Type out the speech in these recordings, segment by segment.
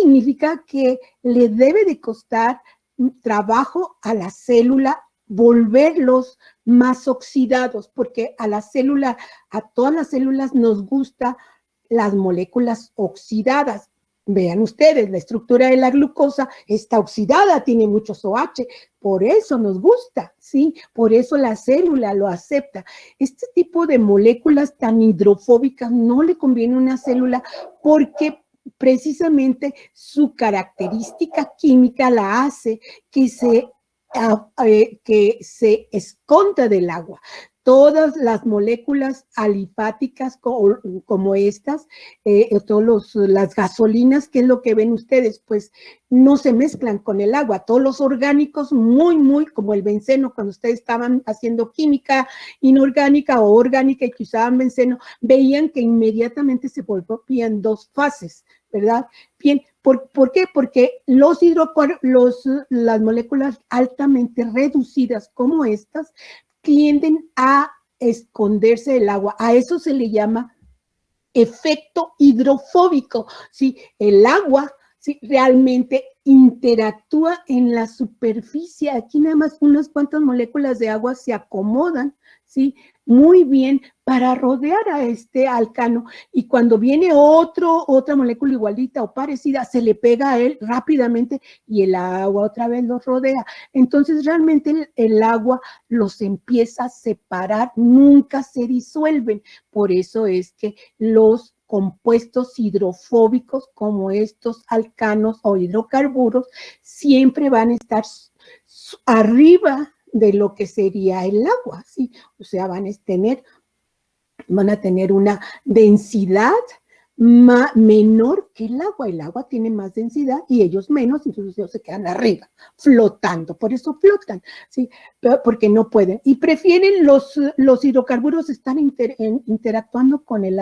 significa que le debe de costar trabajo a la célula volverlos más oxidados, porque a todas las células nos gusta las moléculas oxidadas. Vean ustedes, la estructura de la glucosa está oxidada, tiene muchos OH, por eso nos gusta, ¿sí? Por eso la célula lo acepta. Este tipo de moléculas tan hidrofóbicas no le conviene a una célula porque precisamente su característica química la hace que se esconda del agua. Todas las moléculas alifáticas como estas, las gasolinas, ¿qué es lo que ven ustedes? Pues no se mezclan con el agua. Todos los orgánicos, muy, como el benceno, cuando ustedes estaban haciendo química inorgánica o orgánica y que usaban benceno, veían que inmediatamente se volvían dos fases, ¿verdad? Bien, ¿por qué? Porque las moléculas altamente reducidas como estas tienden a esconderse del agua. A eso se le llama efecto hidrofóbico. ¿Sí? El agua, ¿sí?, realmente interactúa en la superficie. Aquí nada más unas cuantas moléculas de agua se acomodan, ¿sí?, muy bien para rodear a este alcano, y cuando viene otra molécula igualita o parecida, se le pega a él rápidamente y el agua otra vez los rodea. Entonces realmente el agua los empieza a separar, nunca se disuelven. Por eso es que los compuestos hidrofóbicos como estos alcanos o hidrocarburos siempre van a estar arriba de lo que sería el agua, ¿sí? O sea, van a tener una densidad menor que el agua tiene más densidad y ellos menos, entonces ellos se quedan arriba, flotando, por eso flotan, ¿sí? Porque no pueden, y prefieren los hidrocarburos estar interactuando con el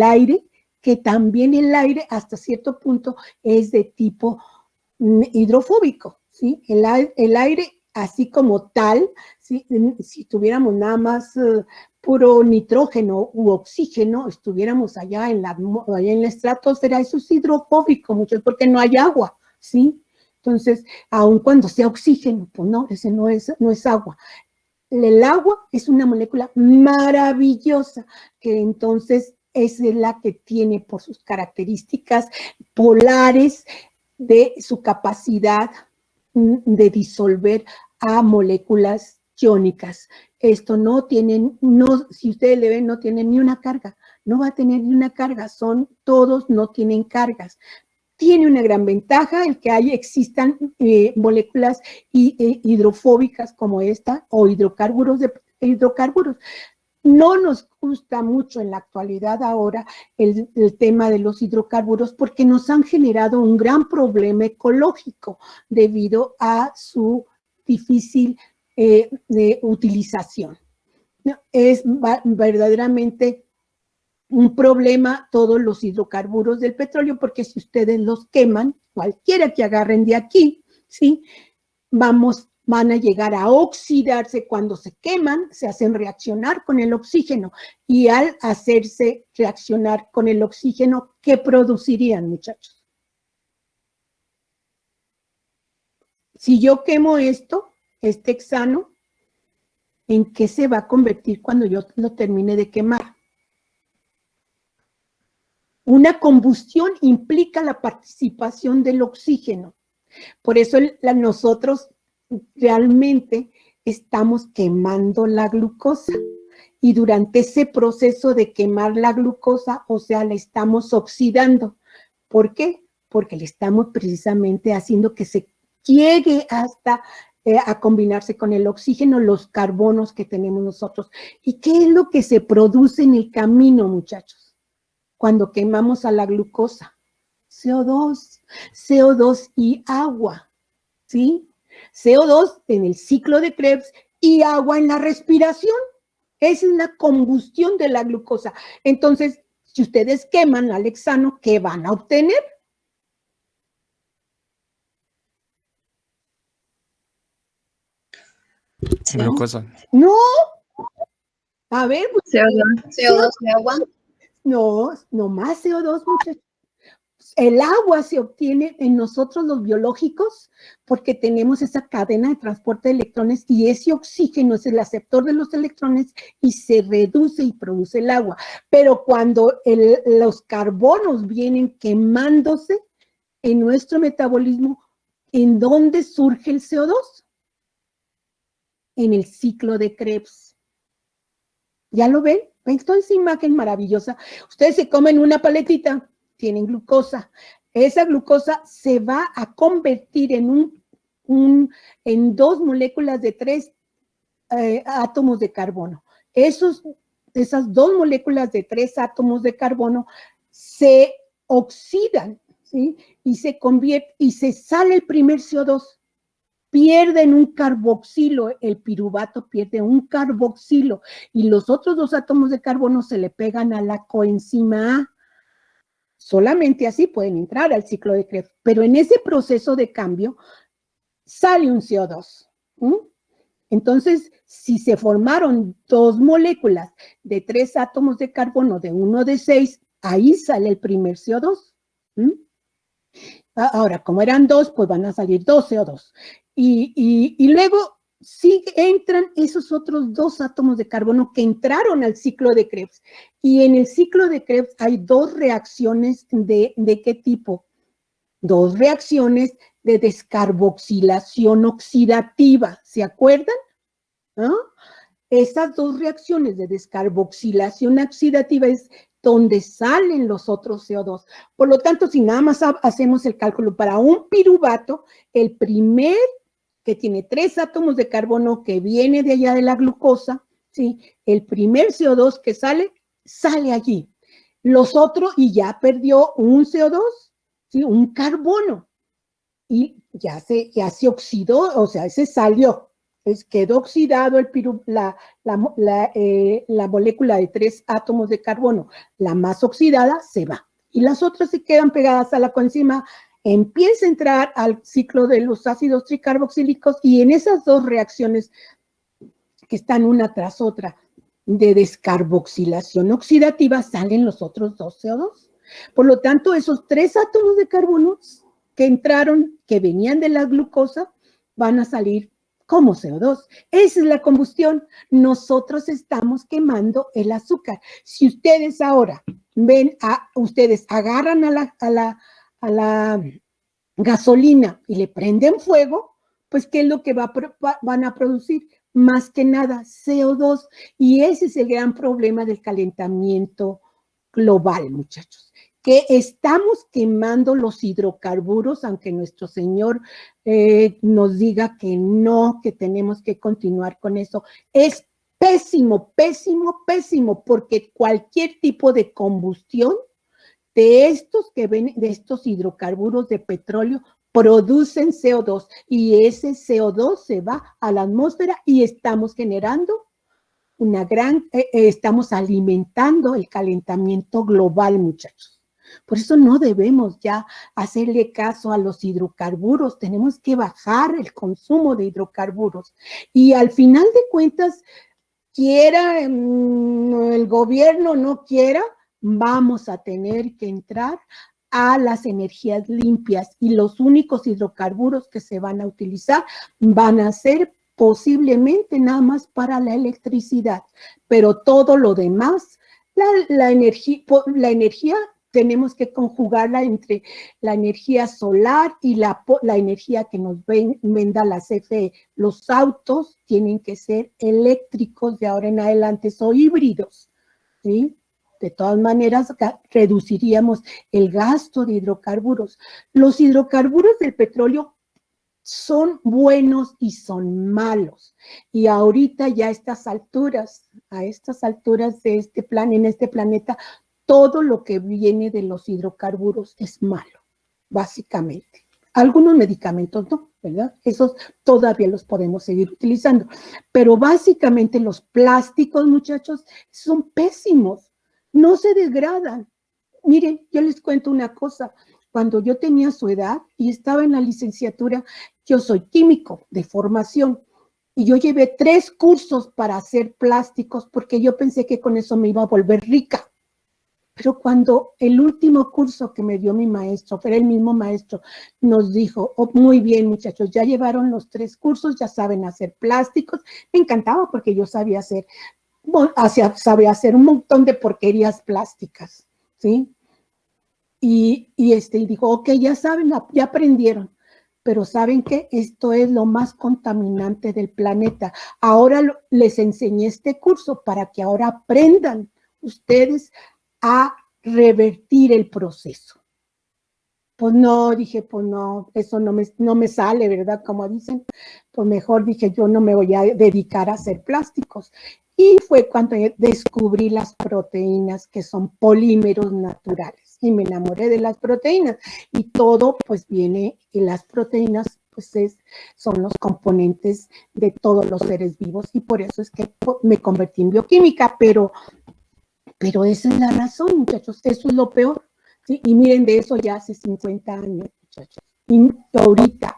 aire, que también el aire hasta cierto punto es de tipo hidrofóbico, ¿sí? El aire así como tal, ¿sí?, si tuviéramos nada más puro nitrógeno u oxígeno, estuviéramos allá en la estratosfera, eso es hidrofóbico, mucho, porque no hay agua, ¿sí? Entonces, aun cuando sea oxígeno, pues no, ese no es agua. El agua es una molécula maravillosa, que entonces es la que tiene por sus características polares de su capacidad de disolver a moléculas iónicas. Esto si ustedes le ven, no tiene ni una carga, no va a tener ni una carga, todos no tienen cargas. Tiene una gran ventaja el que existan moléculas hidrofóbicas como esta o hidrocarburos. No nos gusta mucho en la actualidad ahora el tema de los hidrocarburos porque nos han generado un gran problema ecológico debido a su difícil utilización. Es verdaderamente un problema todos los hidrocarburos del petróleo, porque si ustedes los queman, cualquiera que agarren de aquí, ¿sí?, van a llegar a oxidarse. Cuando se queman, se hacen reaccionar con el oxígeno, y al hacerse reaccionar con el oxígeno, ¿qué producirían, muchachos? Si yo quemo este hexano, ¿en qué se va a convertir cuando yo lo termine de quemar? Una combustión implica la participación del oxígeno. Por eso nosotros realmente estamos quemando la glucosa, y durante ese proceso de quemar la glucosa, o sea, la estamos oxidando. ¿Por qué? Porque le estamos precisamente haciendo que se llegue hasta a combinarse con el oxígeno, los carbonos que tenemos nosotros. ¿Y qué es lo que se produce en el camino, muchachos, cuando quemamos a la glucosa? CO2 y agua, ¿sí? CO2 en el ciclo de Krebs y agua en la respiración. Esa es la combustión de la glucosa. Entonces, si ustedes queman al hexano, ¿qué van a obtener? Glucosa. No. A ver. CO2 y agua. No más CO2, muchachos. El agua se obtiene en nosotros los biológicos porque tenemos esa cadena de transporte de electrones y ese oxígeno es el aceptor de los electrones y se reduce y produce el agua. Pero cuando los carbonos vienen quemándose en nuestro metabolismo, ¿en dónde surge el CO2? En el ciclo de Krebs. ¿Ya lo ven? ¿Ven toda esa imagen maravillosa? Ustedes se comen una paletita, tienen glucosa. Esa glucosa se va a convertir en 2 moléculas de 3 átomos de carbono. Esas 2 moléculas de 3 átomos de carbono se oxidan, ¿sí? Y se convierte, y se sale el primer CO2. Pierden un carboxilo, el piruvato pierde un carboxilo y los otros 2 átomos de carbono se le pegan a la coenzima A. Solamente así pueden entrar al ciclo de Krebs, pero en ese proceso de cambio sale un CO2. Entonces, si se formaron 2 moléculas de 3 átomos de carbono, de 1 de 6, ahí sale el primer CO2. Ahora, como eran 2, pues van a salir 2 CO2. Y luego sí entran esos otros 2 átomos de carbono que entraron al ciclo de Krebs. Y en el ciclo de Krebs hay 2 reacciones ¿de qué tipo? 2 reacciones de descarboxilación oxidativa. ¿Se acuerdan? ¿No? Esas 2 reacciones de descarboxilación oxidativa es donde salen los otros CO2. Por lo tanto, si nada más hacemos el cálculo para un piruvato, el primer que tiene 3 átomos de carbono que viene de allá de la glucosa, ¿sí? El primer CO2 que sale allí. Los otros, y ya perdió un CO2, ¿sí? Un carbono. Y ya se oxidó, o sea, se salió. Quedó oxidado la molécula de 3 átomos de carbono. La más oxidada se va. Y las otras se quedan pegadas a la coenzima. Empieza a entrar al ciclo de los ácidos tricarboxílicos y en esas 2 reacciones que están una tras otra de descarboxilación oxidativa salen los otros 2 CO2. Por lo tanto, esos 3 átomos de carbono que entraron, que venían de la glucosa, van a salir como CO2. Esa es la combustión. Nosotros estamos quemando el azúcar. Si ustedes ahora ustedes agarran a la gasolina y le prenden fuego, pues ¿qué es lo que van a producir? Más que nada CO2. Y ese es el gran problema del calentamiento global, muchachos, que estamos quemando los hidrocarburos, aunque nuestro Señor nos diga que no, que tenemos que continuar con eso. Es pésimo, pésimo, pésimo, porque cualquier tipo de combustión de estos hidrocarburos de petróleo producen CO2 y ese CO2 se va a la atmósfera y estamos generando estamos alimentando el calentamiento global, muchachos. Por eso no debemos ya hacerle caso a los hidrocarburos, tenemos que bajar el consumo de hidrocarburos. Y al final de cuentas, quiera el gobierno o no quiera, vamos a tener que entrar a las energías limpias y los únicos hidrocarburos que se van a utilizar van a ser posiblemente nada más para la electricidad, pero todo lo demás, la energía tenemos que conjugarla entre la energía solar y la energía que nos venda la CFE. Los autos tienen que ser eléctricos de ahora en adelante o híbridos, ¿sí? De todas maneras, reduciríamos el gasto de hidrocarburos. Los hidrocarburos del petróleo son buenos y son malos. Y ahorita ya a estas alturas de en este planeta, todo lo que viene de los hidrocarburos es malo, básicamente. Algunos medicamentos no, ¿verdad? Esos todavía los podemos seguir utilizando. Pero básicamente los plásticos, muchachos, son pésimos. No se degradan. Miren, yo les cuento una cosa. Cuando yo tenía su edad y estaba en la licenciatura, yo soy químico de formación y yo llevé 3 cursos para hacer plásticos porque yo pensé que con eso me iba a volver rica. Pero cuando el último curso que me dio mi maestro, era el mismo maestro, nos dijo, oh, muy bien muchachos, ya llevaron los 3 cursos, ya saben hacer plásticos. Me encantaba porque yo sabía hacer, sabía hacer un montón de porquerías plásticas, ¿sí? Y dijo, ok, ya saben, ya aprendieron, pero ¿saben qué? Esto es lo más contaminante del planeta. Ahora les enseñé este curso para que ahora aprendan ustedes a revertir el proceso. Pues no, dije, pues no, eso no me sale, ¿verdad? Como dicen, pues mejor dije, yo no me voy a dedicar a hacer plásticos. Y fue cuando descubrí las proteínas, que son polímeros naturales, y me enamoré de las proteínas. Y todo, pues viene, y las proteínas, pues son los componentes de todos los seres vivos, y por eso es que me convertí en bioquímica, pero esa es la razón, muchachos, eso es lo peor. ¿Sí? Y miren, de eso ya hace 50 años, muchachos. Y ahorita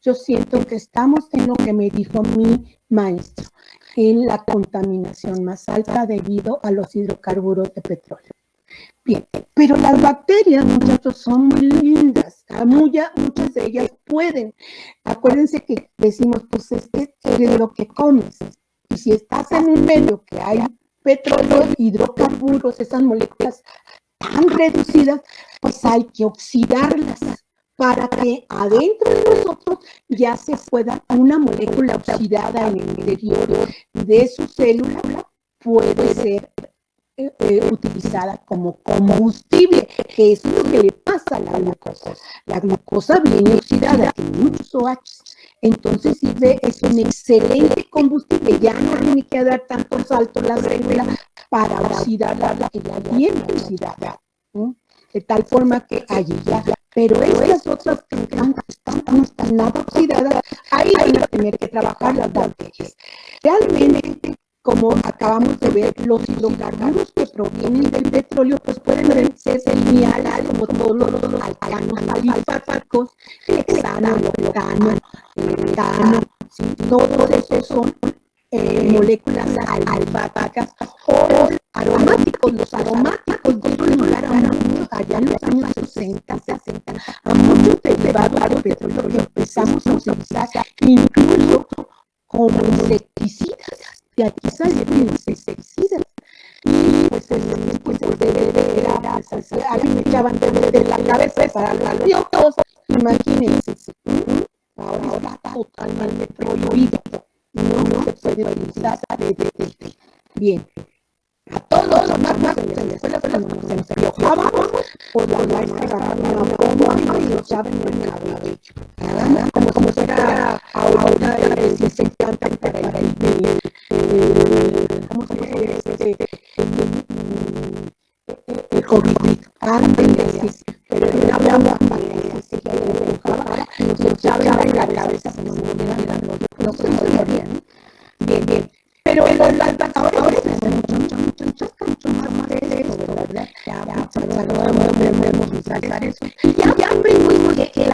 yo siento que estamos en lo que me dijo mi maestro, en la contaminación más alta debido a los hidrocarburos de petróleo. Bien, pero las bacterias, muchachos, son muy lindas. Muchas de ellas pueden. Acuérdense que decimos, pues eres lo que comes. Y si estás en un medio que hay petróleo, hidrocarburos, esas moléculas tan reducidas, pues hay que oxidarlas para que adentro de nosotros ya se pueda, una molécula oxidada en el interior de su célula puede ser utilizada como combustible, que es lo que le pasa a la glucosa. La glucosa viene oxidada, tiene muchos OH, entonces es un excelente combustible, ya no tiene que dar tanto salto la célula para oxidarla, que ya viene oxidada, ¿no? De tal forma que allí ya. Pero estas otras que no están nada oxidadas, ahí van a tener que trabajar las bacterias. Realmente, como acabamos de ver, los hidrocarburos que provienen del petróleo, pues pueden ser lineales, como todos los alcanos alifáticos, hexano, octano, metano, ¿sí? Todos esos son moléculas alifáticas o aromáticos. Los aromáticos dieron lugar allá en los años 60, 70, a muchos derivados de petróleo que empezamos a utilizar incluso como insecticidas. De aquí salieron los insecticidas. Y pues a mí me echaban de la cabeza para los piojos. Imagínense, ahora está totalmente prohibido. No se puede utilizar bien. A todos los más en la escuela cuando nos piojábamos, pues la maestra agarraba una bomba y lo echaban en el cabello. Como si fuera ahora el desinfectante para el ¿cómo se dice? El COVID. Ándale, sí. Pero era una bomba que se empujaba y nos echaban en la cabeza. No se morían. Bien. Pero ahora mucho más de eso, ¿verdad? Ya podemos resaltar eso. Ya aprendimos que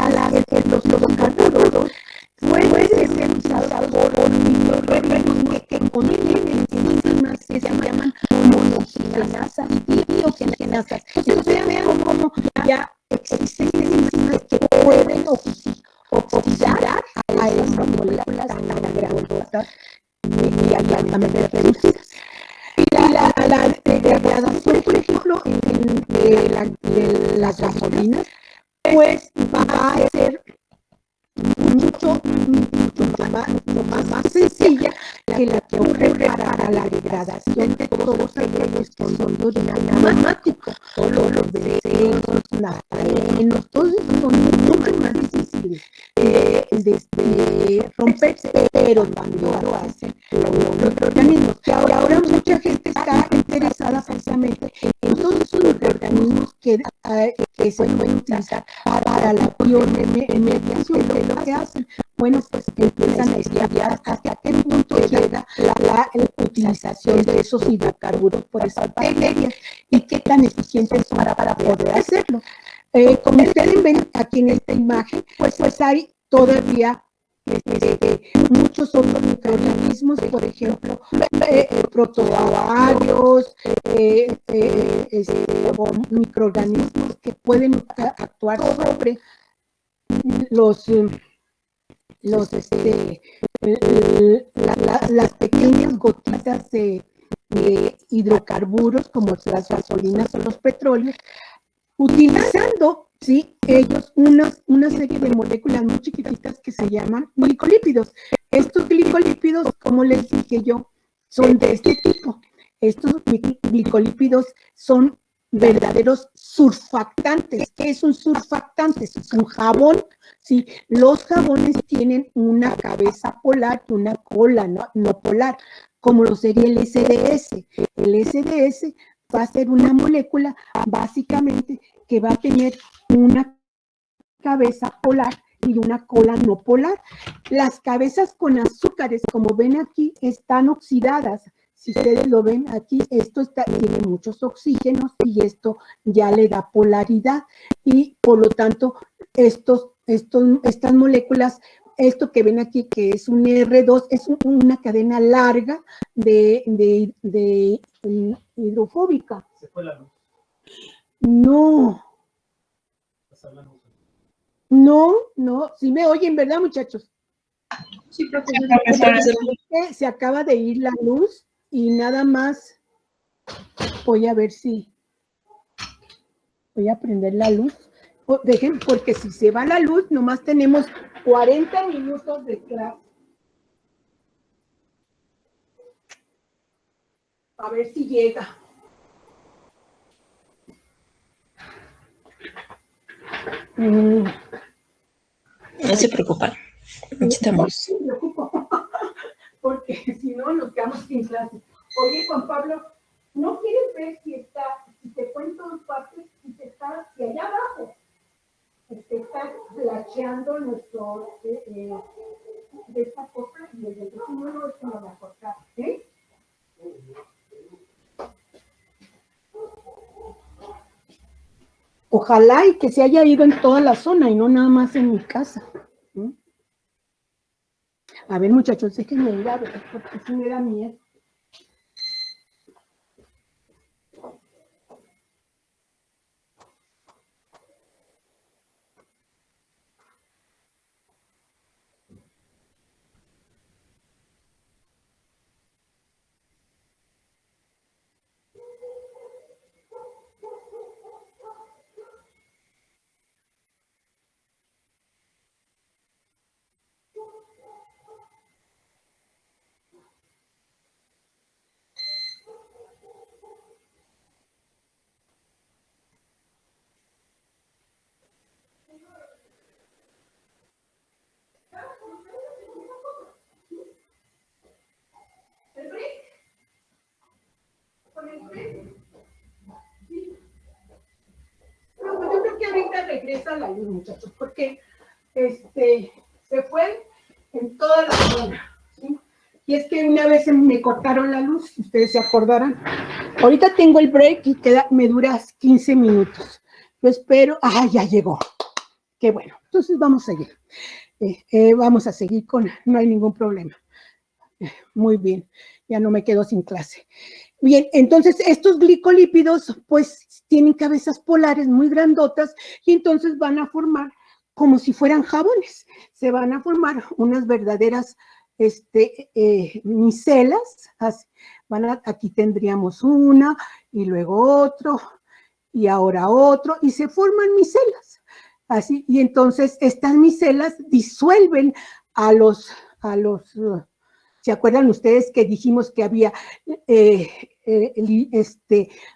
los hidrocarburos pueden ser usados por microorganismos que contienen enzimas que se llaman monogenasas y biogenasas. Entonces vean cómo ya existen enzimas que pueden oxidar a esas moléculas tan grandotas y altamente reducidas. Y la degradación, por ejemplo, de las gasolinas, pues va a ser mucho más sencilla que la que ocurre para la degradación de todos aquellos que son de origen aromático, todos los bencenos, naftaenos, todos esos son mucho más difíciles de romperse, pero también lo hacen los microorganismos. Y ahora mucha gente está interesada precisamente en todos esos microorganismos que se pueden utilizar para la bioremediación de lo que hacen. Bueno, pues empiezan a estudiar hasta qué punto llega la utilización de esos hidrocarburos por esas bacterias y qué tan eficientes son para poder hacerlo. Como ustedes ven aquí en esta imagen, pues hay todavía muchos otros microorganismos, por ejemplo, protozoarios, o microorganismos que pueden actuar sobre los las pequeñas gotitas de hidrocarburos, como las gasolinas o los petróleos, utilizando, ¿sí?, ellos una serie de moléculas muy chiquititas que se llaman glicolípidos. Estos glicolípidos, como les dije yo, son de este tipo. Estos glicolípidos son verdaderos surfactantes. ¿Qué es un surfactante? Es un jabón, ¿sí? Los jabones tienen una cabeza polar y una cola no polar, como lo sería el SDS. El SDS va a ser una molécula básicamente que va a tener una cabeza polar y una cola no polar. Las cabezas con azúcares, como ven aquí, están oxidadas. Si ustedes lo ven aquí, esto tiene muchos oxígenos y esto ya le da polaridad. Y por lo tanto, estas moléculas, esto que ven aquí, que es un R2, es una cadena larga de hidrofóbica. ¿Se fue la luz? No. No, sí me oyen, ¿verdad, muchachos? Sí, profesora. Se acaba de ir la luz y nada más voy a ver si voy a prender la luz. Dejen, porque si se va la luz, nomás tenemos 40 minutos de clase. A ver si llega. No se preocupen, aquí estamos. No me preocupo, porque si no nos quedamos sin clase. Oye, Juan Pablo, ¿no quieres ver si te cuento en partes, si allá abajo se está flasheando nuestro, de esta cosa, y el vecino no es que nos va a cortar, ¿eh? Ojalá y que se haya ido en toda la zona y no nada más en mi casa. ¿Mm? A ver, muchachos, déjenme ir a ver, porque sí me da miedo. Yo creo que ahorita regresa la luz, muchachos, porque se fue en toda la zona, ¿sí? Y es que una vez me cortaron la luz, ustedes se acordarán. Ahorita tengo el break y me dura 15 minutos. Yo espero, ya llegó. Qué bueno, entonces vamos a seguir. Vamos a seguir no hay ningún problema. Muy bien, ya no me quedo sin clase. Bien, entonces estos glicolípidos pues tienen cabezas polares muy grandotas y entonces van a formar como si fueran jabones. Se van a formar unas verdaderas micelas. Así. Aquí tendríamos una y luego otro y ahora otro y se forman micelas. Así, y entonces estas micelas disuelven a los ¿se acuerdan ustedes que dijimos que había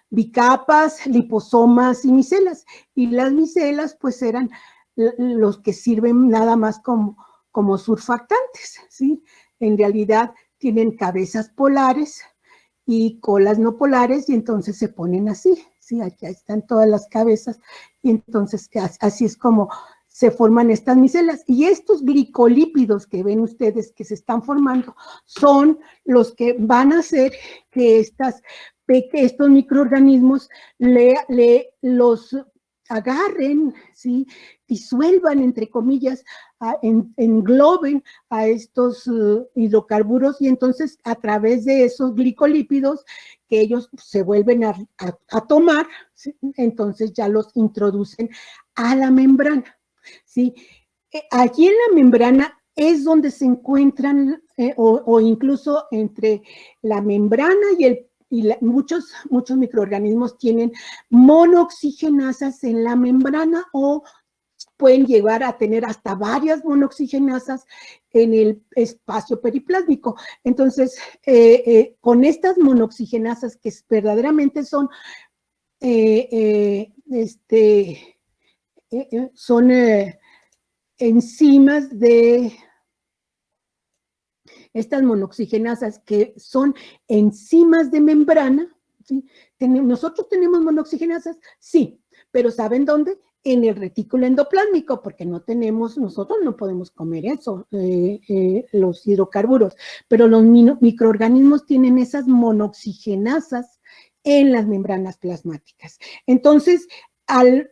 bicapas, liposomas y micelas? Y las micelas pues eran los que sirven nada más como surfactantes, ¿sí? En realidad tienen cabezas polares y colas no polares y entonces se ponen así, ¿sí? Aquí están todas las cabezas y entonces así es como se forman estas micelas. Y estos glicolípidos que ven ustedes que se están formando son los que van a hacer que estos microorganismos los agarren, ¿sí? Disuelvan, entre comillas, engloben a estos hidrocarburos y entonces a través de esos glicolípidos que ellos se vuelven a tomar, ¿sí? Entonces ya los introducen a la membrana, ¿sí? Allí en la membrana es donde se encuentran o incluso entre la membrana muchos microorganismos tienen monooxigenasas en la membrana o pueden llegar a tener hasta varias monooxigenasas en el espacio periplásmico. Entonces, con estas monooxigenasas que verdaderamente son enzimas de estas monooxigenasas que son enzimas de membrana, ¿sí? ¿Nosotros tenemos monooxigenasas? Sí, pero ¿saben dónde? En el retículo endoplásmico, porque nosotros no podemos comer eso, los hidrocarburos, pero los microorganismos tienen esas monooxigenasas en las membranas plasmáticas. Entonces, al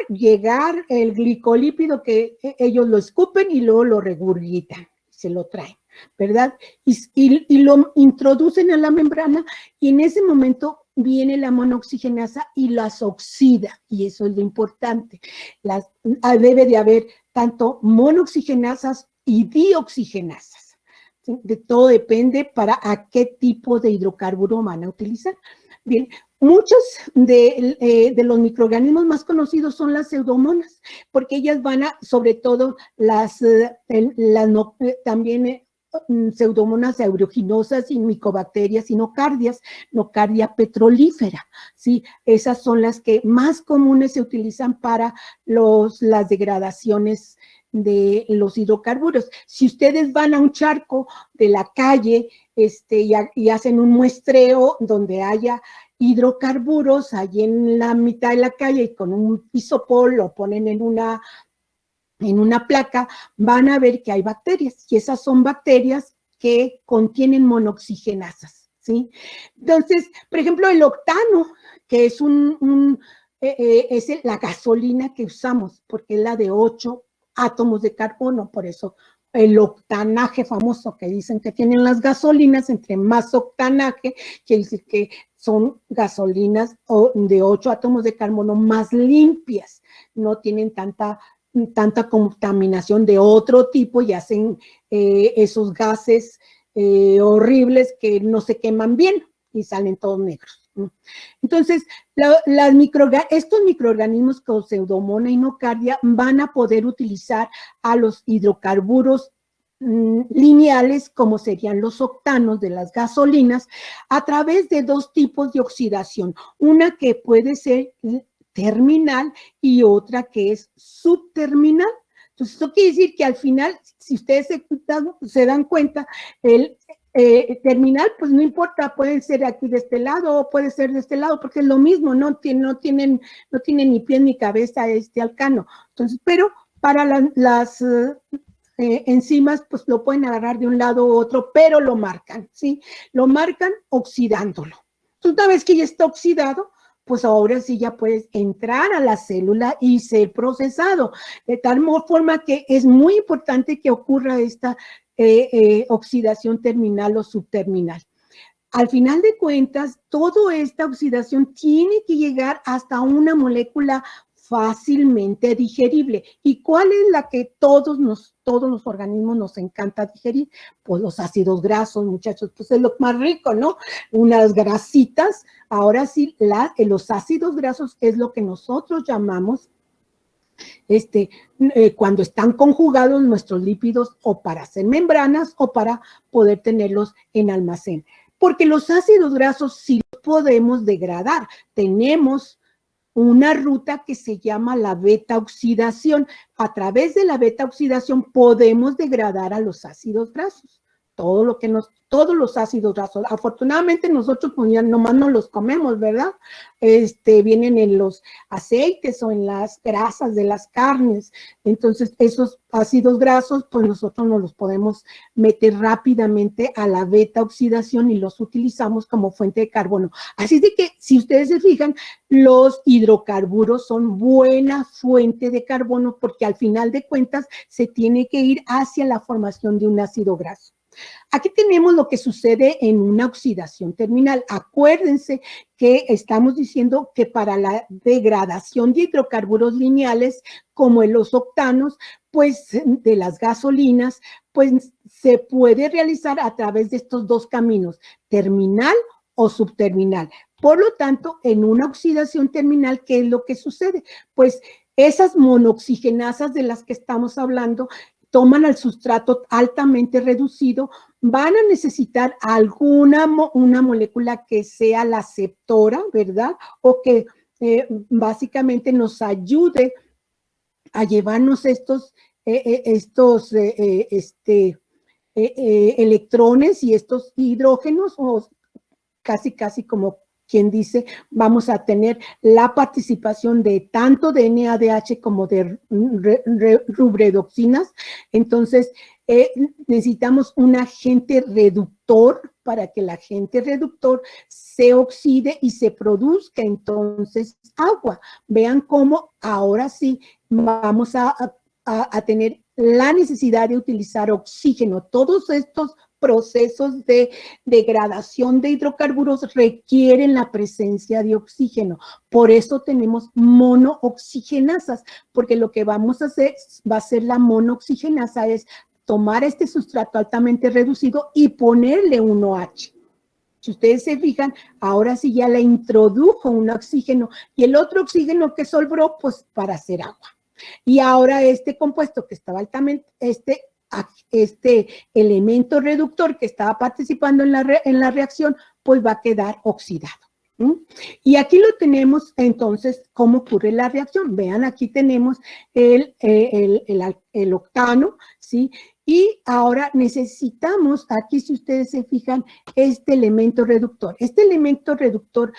llegar el glicolípido que ellos lo escupen y luego lo regurgitan, se lo traen, ¿verdad? Y lo introducen a la membrana y en ese momento viene la monooxigenasa y las oxida, y eso es lo importante. Debe de haber tanto monooxigenasas y dioxigenasas. ¿Sí? De todo depende para a qué tipo de hidrocarburo van a utilizar. Bien, muchos de los microorganismos más conocidos son las pseudomonas, porque ellas sobre todo también pseudomonas aeruginosas y micobacterias y nocardia petrolífera, ¿sí? Esas son las que más comunes se utilizan para las degradaciones de los hidrocarburos. Si ustedes van a un charco de la calle y hacen un muestreo donde haya hidrocarburos, allí en la mitad de la calle y con un isopor lo ponen en una placa, van a ver que hay bacterias y esas son bacterias que contienen monooxigenasas, ¿sí? Entonces, por ejemplo, el octano, que es es la gasolina que usamos, porque es la de 8 átomos de carbono, por eso el octanaje famoso que dicen que tienen las gasolinas, entre más octanaje, quiere decir que son gasolinas de 8 átomos de carbono más limpias, no tienen tanta contaminación de otro tipo y hacen esos gases horribles que no se queman bien y salen todos negros. Entonces, estos microorganismos con pseudomonas y nocardia van a poder utilizar a los hidrocarburos lineales, como serían los octanos de las gasolinas, a través de dos tipos de oxidación. Una que puede ser terminal y otra que es subterminal. Entonces, eso quiere decir que al final, si ustedes se dan cuenta, el terminal, pues no importa, pueden ser aquí de este lado o puede ser de este lado, porque es lo mismo, no tienen ni pie ni cabeza alcano. Entonces, pero para las enzimas, pues lo pueden agarrar de un lado u otro, pero lo marcan, ¿sí? Lo marcan oxidándolo. Entonces, una vez que ya está oxidado, pues ahora sí ya puedes entrar a la célula y ser procesado. De tal forma que es muy importante que ocurra esta oxidación terminal o subterminal. Al final de cuentas, toda esta oxidación tiene que llegar hasta una molécula fácilmente digerible. ¿Y cuál es la que todos los organismos nos encanta digerir? Pues los ácidos grasos, muchachos, pues es lo más rico, ¿no? Unas grasitas. Ahora sí, los ácidos grasos es lo que nosotros llamamos cuando están conjugados nuestros lípidos o para hacer membranas o para poder tenerlos en almacén. Porque los ácidos grasos sí los podemos degradar. Tenemos una ruta que se llama la beta-oxidación. A través de la beta-oxidación podemos degradar a los ácidos grasos. todos los ácidos grasos. Afortunadamente nosotros pues ya nomás no los comemos, ¿verdad? Vienen en los aceites o en las grasas de las carnes. Entonces esos ácidos grasos pues nosotros nos los podemos meter rápidamente a la beta oxidación y los utilizamos como fuente de carbono. Así de que si ustedes se fijan, los hidrocarburos son buena fuente de carbono porque al final de cuentas se tiene que ir hacia la formación de un ácido graso. Aquí tenemos lo que sucede en una oxidación terminal. Acuérdense que estamos diciendo que para la degradación de hidrocarburos lineales, como en los octanos, pues de las gasolinas, pues se puede realizar a través de estos dos caminos, terminal o subterminal. Por lo tanto, en una oxidación terminal, ¿qué es lo que sucede? Pues esas monoxigenasas de las que estamos hablando toman al sustrato altamente reducido, van a necesitar una molécula que sea la aceptora, ¿verdad? O que básicamente nos ayude a llevarnos estos electrones y estos hidrógenos, o casi como quien dice, vamos a tener la participación de tanto de NADH como de rubredoxinas. Entonces, necesitamos un agente reductor para que el agente reductor se oxide y se produzca entonces agua. Vean cómo ahora sí vamos a tener la necesidad de utilizar oxígeno. Todos estos procesos de degradación de hidrocarburos requieren la presencia de oxígeno. Por eso tenemos monooxigenasas, porque lo que vamos a hacer va a ser la monooxigenasa, es tomar este sustrato altamente reducido y ponerle un OH. Si ustedes se fijan, ahora sí ya le introdujo un oxígeno y el otro oxígeno que sobró, pues para hacer agua. Y ahora este compuesto que estaba altamente, este elemento reductor que estaba participando en la reacción, pues va a quedar oxidado. Y aquí lo tenemos, entonces, ¿cómo ocurre la reacción? Vean, aquí tenemos el octano, ¿sí? Y ahora necesitamos, aquí si ustedes se fijan, este elemento reductor. Este elemento reductor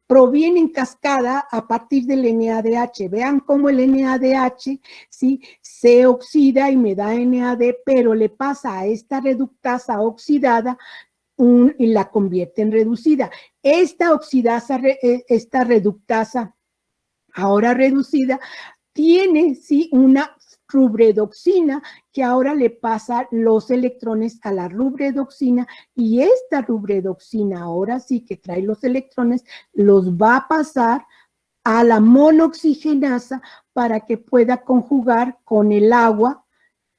proviene en cascada a partir del NADH. Vean cómo el NADH, ¿sí?, se oxida y me da NAD, pero le pasa a esta reductasa oxidada y la convierte en reducida. Esta oxidasa, esta reductasa ahora reducida, tiene, sí, una rubredoxina que ahora le pasa los electrones a la rubredoxina, y esta rubredoxina ahora sí que trae los electrones, los va a pasar a la monooxigenasa para que pueda conjugar con el agua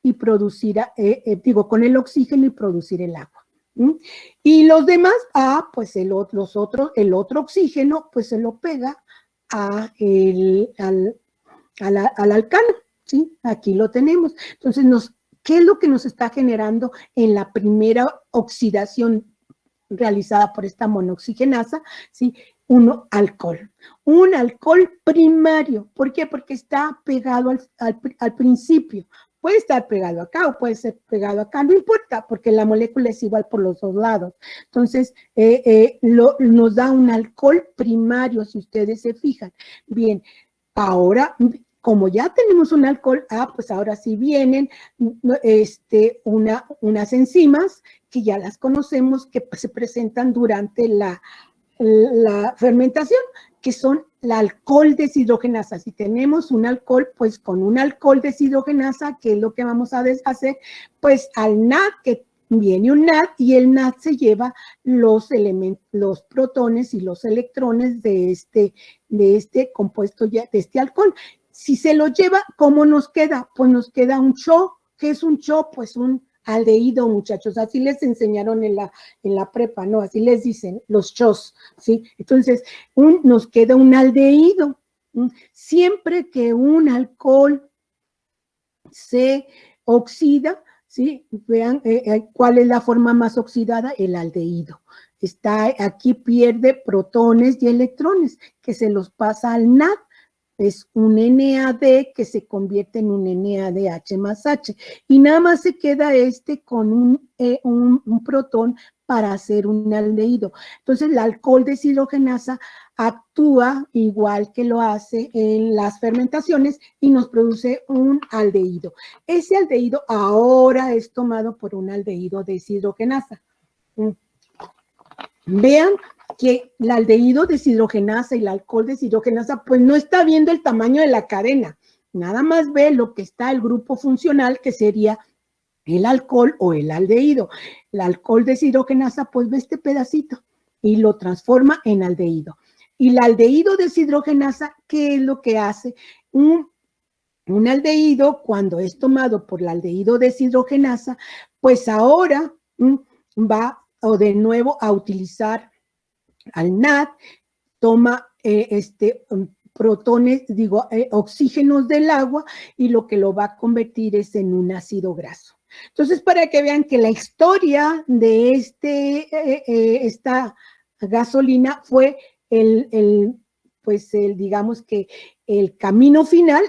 y producir, con el oxígeno y producir el agua. Y los demás, pues el otro oxígeno, pues se lo pega al alcano, ¿sí? Aquí lo tenemos. Entonces, ¿qué es lo que nos está generando en la primera oxidación realizada por esta monooxigenasa? ¿Sí? Un alcohol primario. ¿Por qué? Porque está pegado al principio. Puede estar pegado acá o puede ser pegado acá, no importa, porque la molécula es igual por los dos lados. Entonces, nos da un alcohol primario, si ustedes se fijan. Bien, ahora, como ya tenemos un alcohol, pues ahora sí vienen unas enzimas que ya las conocemos, que se presentan durante la fermentación, que son la alcohol deshidrogenasa. Si tenemos un alcohol, pues con un alcohol deshidrogenasa, ¿qué es lo que vamos a hacer? Pues al NAD, que viene un NAD, y el NAD se lleva los protones y los electrones de este compuesto, de este alcohol. Si se lo lleva, ¿cómo nos queda? Pues nos queda un CHO. ¿Qué es un CHO? Pues un aldehído, muchachos. Así les enseñaron en la prepa, ¿no? Así les dicen, los CHOs, ¿sí? Entonces, nos queda un aldehído. Siempre que un alcohol se oxida, ¿sí? Vean cuál es la forma más oxidada, el aldehído. Aquí pierde protones y electrones, que se los pasa al NAD. es un NAD que se convierte en un NADH más H. Y nada más se queda con un protón para hacer un aldehído. Entonces, la alcohol deshidrogenasa actúa igual que lo hace en las fermentaciones y nos produce un aldehído. Ese aldehído ahora es tomado por un aldehído deshidrogenasa. Vean que el aldehído deshidrogenasa y el alcohol deshidrogenasa, pues no está viendo el tamaño de la cadena, nada más ve lo que está el grupo funcional, que sería el alcohol o el aldehído. El alcohol deshidrogenasa, pues ve este pedacito y lo transforma en aldehído. Y el aldehído deshidrogenasa, ¿qué es lo que hace? Un aldehído, cuando es tomado por el aldehído deshidrogenasa, pues ahora va o de nuevo a utilizar al NAD, toma protones, oxígenos del agua, y lo que lo va a convertir es en un ácido graso. Entonces, para que vean que la historia de esta gasolina fue digamos que el camino final,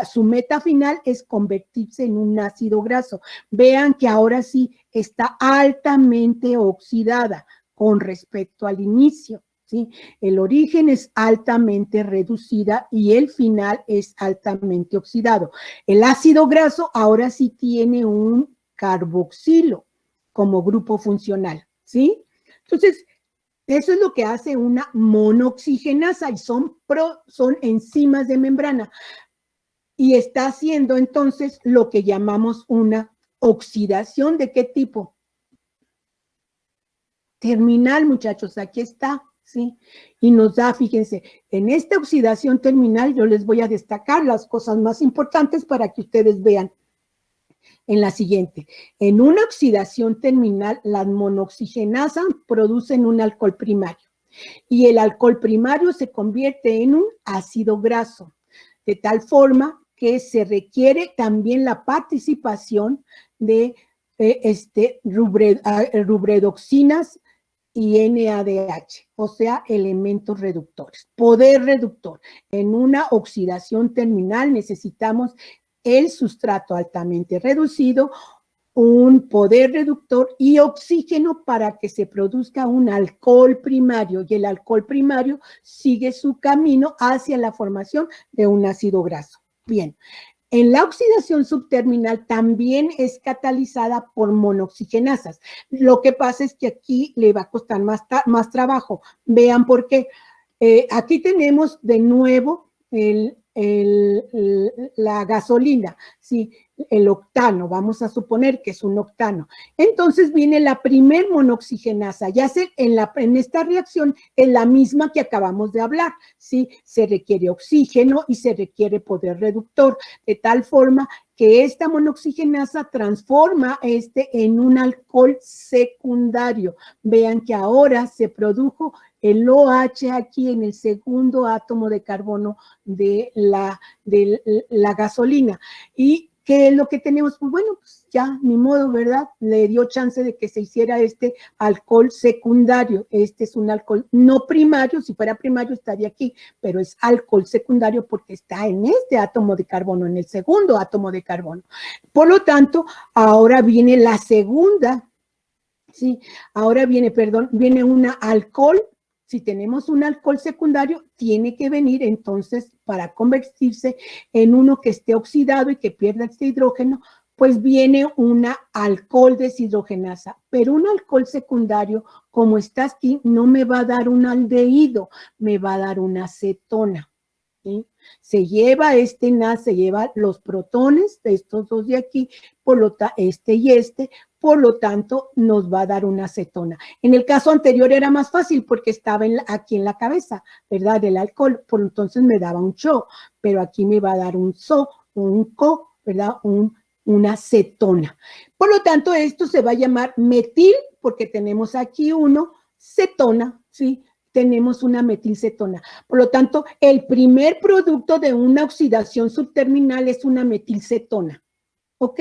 su meta final es convertirse en un ácido graso. Vean que ahora sí está altamente oxidada con respecto al inicio, ¿sí? El origen es altamente reducida y el final es altamente oxidado. El ácido graso ahora sí tiene un carboxilo como grupo funcional, ¿sí? Entonces, eso es lo que hace una monoxigenasa y son enzimas de membrana. Y está haciendo entonces lo que llamamos una oxidación. ¿De qué tipo? Terminal, muchachos, aquí está, ¿sí? Y nos da, fíjense, en esta oxidación terminal yo les voy a destacar las cosas más importantes para que ustedes vean. En la siguiente, en una oxidación terminal, las monoxigenasas producen un alcohol primario y el alcohol primario se convierte en un ácido graso, de tal forma que se requiere también la participación de rubredoxinas y NADH, o sea, elementos reductores. Poder reductor. En una oxidación terminal necesitamos el sustrato altamente reducido, un poder reductor y oxígeno para que se produzca un alcohol primario, y el alcohol primario sigue su camino hacia la formación de un ácido graso. Bien, en la oxidación subterminal también es catalizada por monoxigenasas. Lo que pasa es que aquí le va a costar más trabajo. Vean por qué. Aquí tenemos de nuevo la gasolina, ¿sí? El octano, vamos a suponer que es un octano. Entonces viene la primer monoxigenasa, ya en esta reacción es la misma que acabamos de hablar, ¿sí? Se requiere oxígeno y se requiere poder reductor, de tal forma que esta monoxigenasa transforma en un alcohol secundario. Vean que ahora se produjo el OH aquí en el segundo átomo de carbono de la gasolina. ¿Y qué es lo que tenemos? Pues bueno, pues ya, ni modo, ¿verdad? Le dio chance de que se hiciera este alcohol secundario. Este es un alcohol no primario, si fuera primario estaría aquí, pero es alcohol secundario porque está en este átomo de carbono, en el segundo átomo de carbono. Por lo tanto, ahora viene la segunda, ¿sí? Ahora viene una alcohol. Si tenemos un alcohol secundario, tiene que venir entonces para convertirse en uno que esté oxidado y que pierda este hidrógeno, pues viene una alcohol deshidrogenasa. Pero un alcohol secundario, como está aquí, no me va a dar un aldehído, me va a dar una cetona. ¿Sí? Se lleva NAD, se lleva los protones de estos dos de aquí, por lo tanto, por lo tanto, nos va a dar una cetona. En el caso anterior era más fácil porque estaba aquí en la cabeza, ¿verdad? El alcohol, por entonces me daba un CHO, pero aquí me va a dar un SO, un CO, ¿verdad? Una cetona. Por lo tanto, esto se va a llamar metil, porque tenemos aquí cetona, ¿sí? Tenemos una metilcetona. Por lo tanto, el primer producto de una oxidación subterminal es una metilcetona. ¿Ok?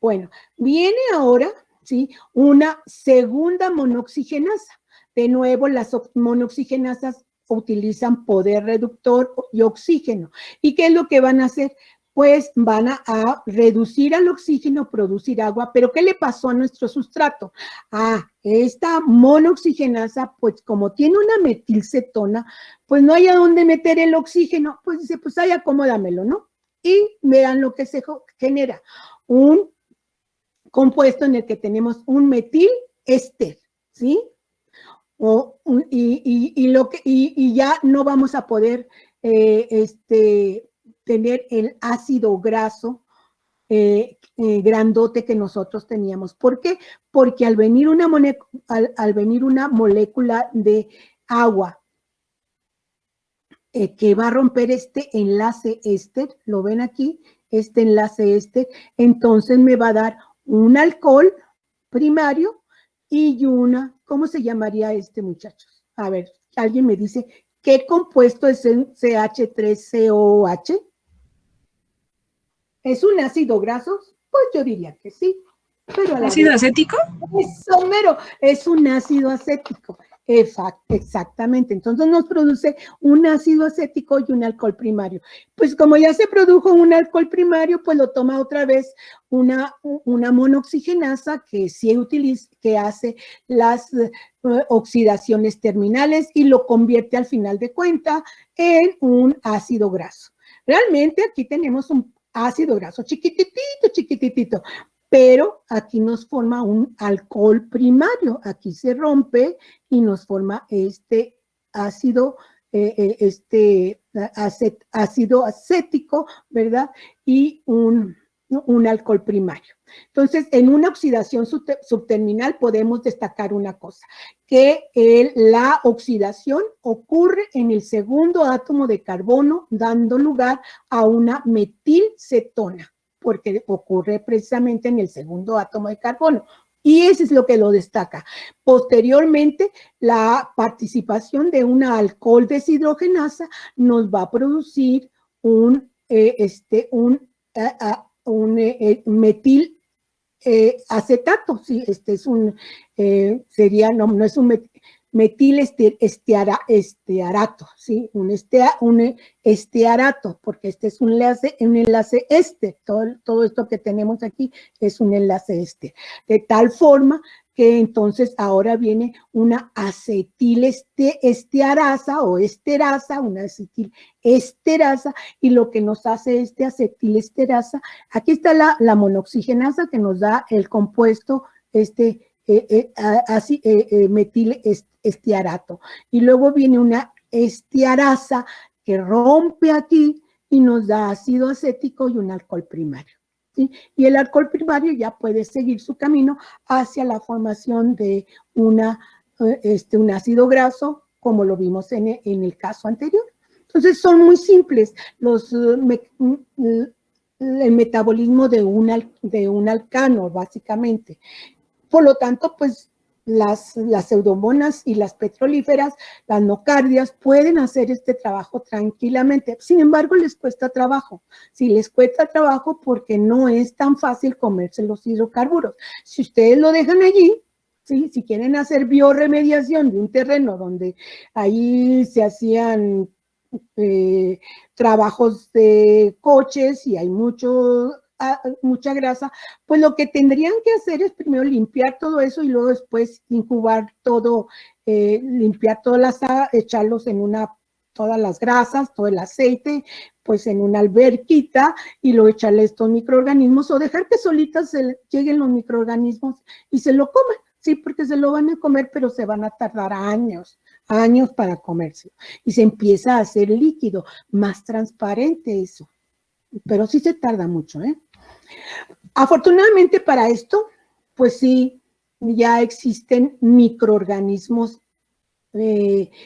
Bueno, viene ahora, ¿sí? Una segunda monoxigenasa. De nuevo, las monoxigenasas utilizan poder reductor y oxígeno. ¿Y qué es lo que van a hacer? Pues van a reducir al oxígeno, producir agua. ¿Pero qué le pasó a nuestro sustrato? Esta monooxigenasa, pues como tiene una metilcetona, pues no hay a dónde meter el oxígeno. Pues dice, pues ahí acomódamelo, ¿no? Y vean lo que se genera. Un compuesto en el que tenemos un metilester, ¿sí? Y ya no vamos a poder tener el ácido graso grandote que nosotros teníamos. ¿Por qué? Porque al venir una molécula de agua que va a romper este enlace éster, lo ven aquí, este enlace éster, entonces me va a dar un alcohol primario y una, ¿cómo se llamaría muchachos? A ver, alguien me dice, ¿qué compuesto es el CH3COOH? ¿Es un ácido graso? Pues yo diría que sí. Pero ¿Ácido acético? Eso mero, es un ácido acético. Exactamente, entonces nos produce un ácido acético y un alcohol primario. Pues como ya se produjo un alcohol primario, pues lo toma otra vez una monooxigenasa que sí utiliza, que hace las oxidaciones terminales y lo convierte al final de cuenta en un ácido graso. Realmente aquí tenemos un ácido graso chiquititito, pero aquí nos forma un alcohol primario, aquí se rompe y nos forma este ácido, ácido acético, ¿verdad? Y un alcohol primario. Entonces, en una oxidación subterminal podemos destacar una cosa, que la oxidación ocurre en el segundo átomo de carbono, dando lugar a una metilcetona, porque ocurre precisamente en el segundo átomo de carbono. Y eso es lo que lo destaca. Posteriormente, la participación de una alcohol deshidrogenasa nos va a producir un metil acetato, sí, es un, no es un metilestearato, ¿sí? Un estearato, porque este es un enlace todo esto que tenemos aquí es un enlace de tal forma que entonces ahora viene una acetilestearasa o esterasa, una acetilesterasa, y lo que nos hace acetilesterasa, aquí está la monooxigenasa que nos da el compuesto metilestearato. Y luego viene una estearasa que rompe aquí y nos da ácido acético y un alcohol primario. ¿Sí? Y el alcohol primario ya puede seguir su camino hacia la formación de un ácido graso, como lo vimos en el caso anterior. Entonces son muy simples el metabolismo de un alcano, básicamente. Por lo tanto, pues las pseudomonas y las petrolíferas, las nocardias, pueden hacer este trabajo tranquilamente. Sin embargo, les cuesta trabajo. Sí, les cuesta trabajo porque no es tan fácil comerse los hidrocarburos. Si ustedes lo dejan allí, ¿sí? Si quieren hacer bioremediación de un terreno donde ahí se hacían trabajos de coches y hay mucha grasa, pues lo que tendrían que hacer es primero limpiar todo eso y luego después incubar todo, limpiar echarlos en todas las grasas, todo el aceite, pues en una alberquita y luego echarle estos microorganismos o dejar que solitas lleguen los microorganismos y se lo comen, sí, porque se lo van a comer, pero se van a tardar años para comérselo. Y se empieza a hacer líquido, más transparente eso. Pero sí se tarda mucho, ¿eh? Afortunadamente para esto, pues sí, ya existen microorganismos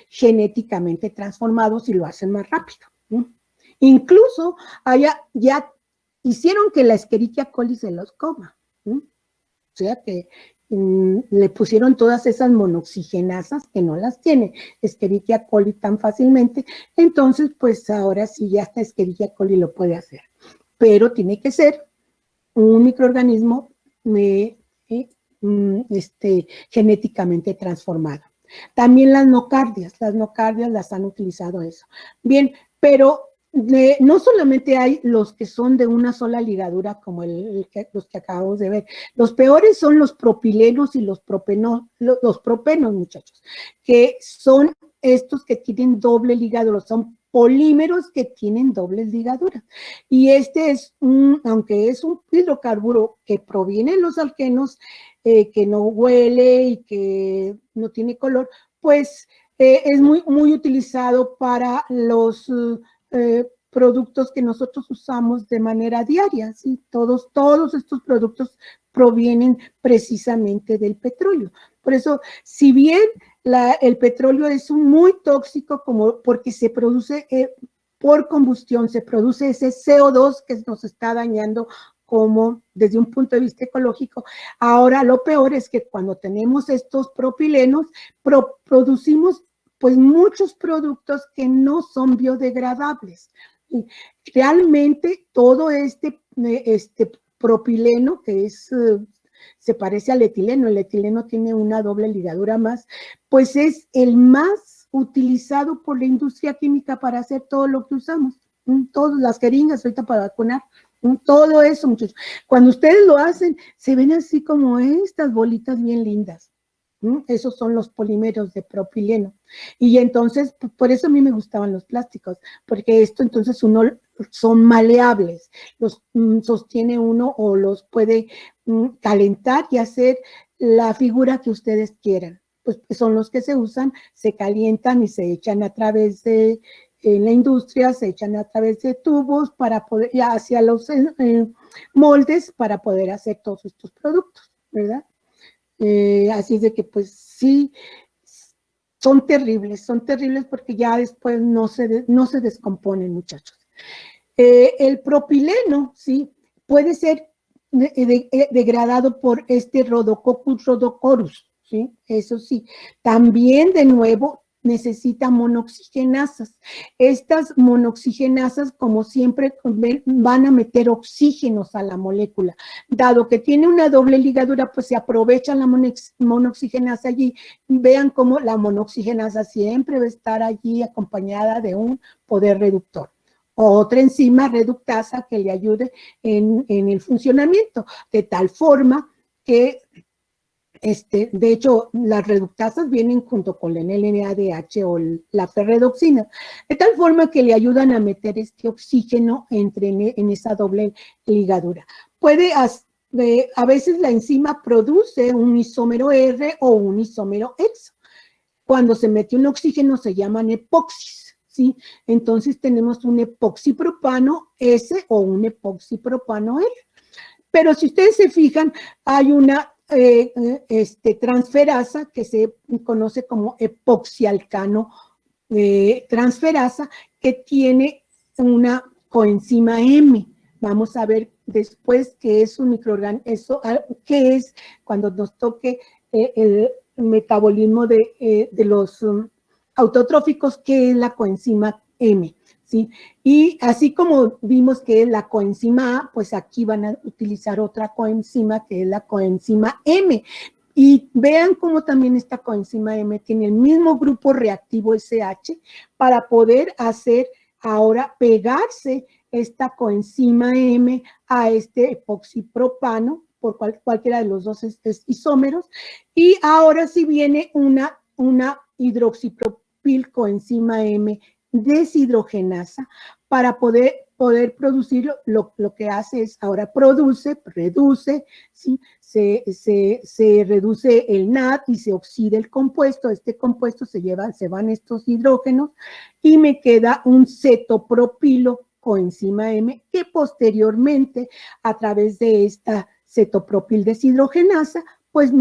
genéticamente transformados y lo hacen más rápido, ¿no? Incluso ya hicieron que la Escherichia coli se los coma, ¿no? O sea que le pusieron todas esas monooxigenasas que no las tiene Escherichia coli tan fácilmente, entonces pues ahora sí ya hasta Escherichia coli lo puede hacer, pero tiene que ser un microorganismo genéticamente transformado. También las nocardias las han utilizado eso. Bien, pero no solamente hay los que son de una sola ligadura, como los que acabamos de ver. Los peores son los propilenos y los propenos, muchachos, que son estos que tienen doble ligadura, son polímeros que tienen dobles ligaduras. Y este es aunque es un hidrocarburo que proviene de los alquenos, que no huele y que no tiene color, pues es muy utilizado para los productos que nosotros usamos de manera diaria, ¿sí? Todos estos productos provienen precisamente del petróleo. Por eso, si bien el petróleo es muy tóxico porque se produce por combustión, se produce ese CO2 que nos está dañando como desde un punto de vista ecológico. Ahora lo peor es que cuando tenemos estos propilenos, producimos pues muchos productos que no son biodegradables. Realmente todo este propileno que se parece al etileno, el etileno tiene una doble ligadura más, pues es el más utilizado por la industria química para hacer todo lo que usamos, todas las jeringas ahorita para vacunar, todo eso, muchachos. Cuando ustedes lo hacen, se ven así como estas bolitas bien lindas. Esos son los polímeros de propileno. Y entonces, por eso a mí me gustaban los plásticos, porque esto entonces son maleables, los sostiene uno o los puede calentar y hacer la figura que ustedes quieran. Pues son los que se usan, se calientan y se echan a través de, en la industria, se echan a través de tubos para poder, ya hacia los moldes para poder hacer todos estos productos, ¿verdad? Así es de que pues sí, son terribles porque ya después no se descomponen, muchachos. El propileno, sí, puede ser degradado por este Rhodococcus rhodocorus, ¿sí? Eso sí. También, de nuevo, necesita monoxigenasas. Estas monoxigenasas, como siempre, van a meter oxígenos a la molécula. Dado que tiene una doble ligadura, pues se aprovecha la monoxigenasa allí. Vean cómo la monoxigenasa siempre va a estar allí acompañada de un poder reductor. Otra enzima reductasa que le ayude en el funcionamiento, de tal forma que de hecho, las reductasas vienen junto con la NADH o la ferredoxina, de tal forma que le ayudan a meter este oxígeno en esa doble ligadura. A veces la enzima produce un isómero R o un isómero hexo. Cuando se mete un oxígeno se llaman epoxis, ¿sí? Entonces tenemos un epoxipropano S o un epoxipropano R. Pero si ustedes se fijan, hay una transferasa que se conoce como epoxialcano transferasa que tiene una coenzima M. Vamos a ver después qué es un microorganismo, qué es cuando nos toque el metabolismo de los autotróficos, qué es la coenzima M. ¿Sí? Y así como vimos que es la coenzima A, pues aquí van a utilizar otra coenzima que es la coenzima M. Y vean cómo también esta coenzima M tiene el mismo grupo reactivo SH para poder hacer ahora pegarse esta coenzima M a este epoxipropano por cualquiera de los dos isómeros. Y ahora sí viene una hidroxipropil coenzima M deshidrogenasa para poder producir lo que hace es ahora reduce, ¿sí? se reduce el NAD y se oxida el compuesto. Este compuesto se van estos hidrógenos y me queda un cetopropilo coenzima M que posteriormente a través de esta cetopropil deshidrogenasa pues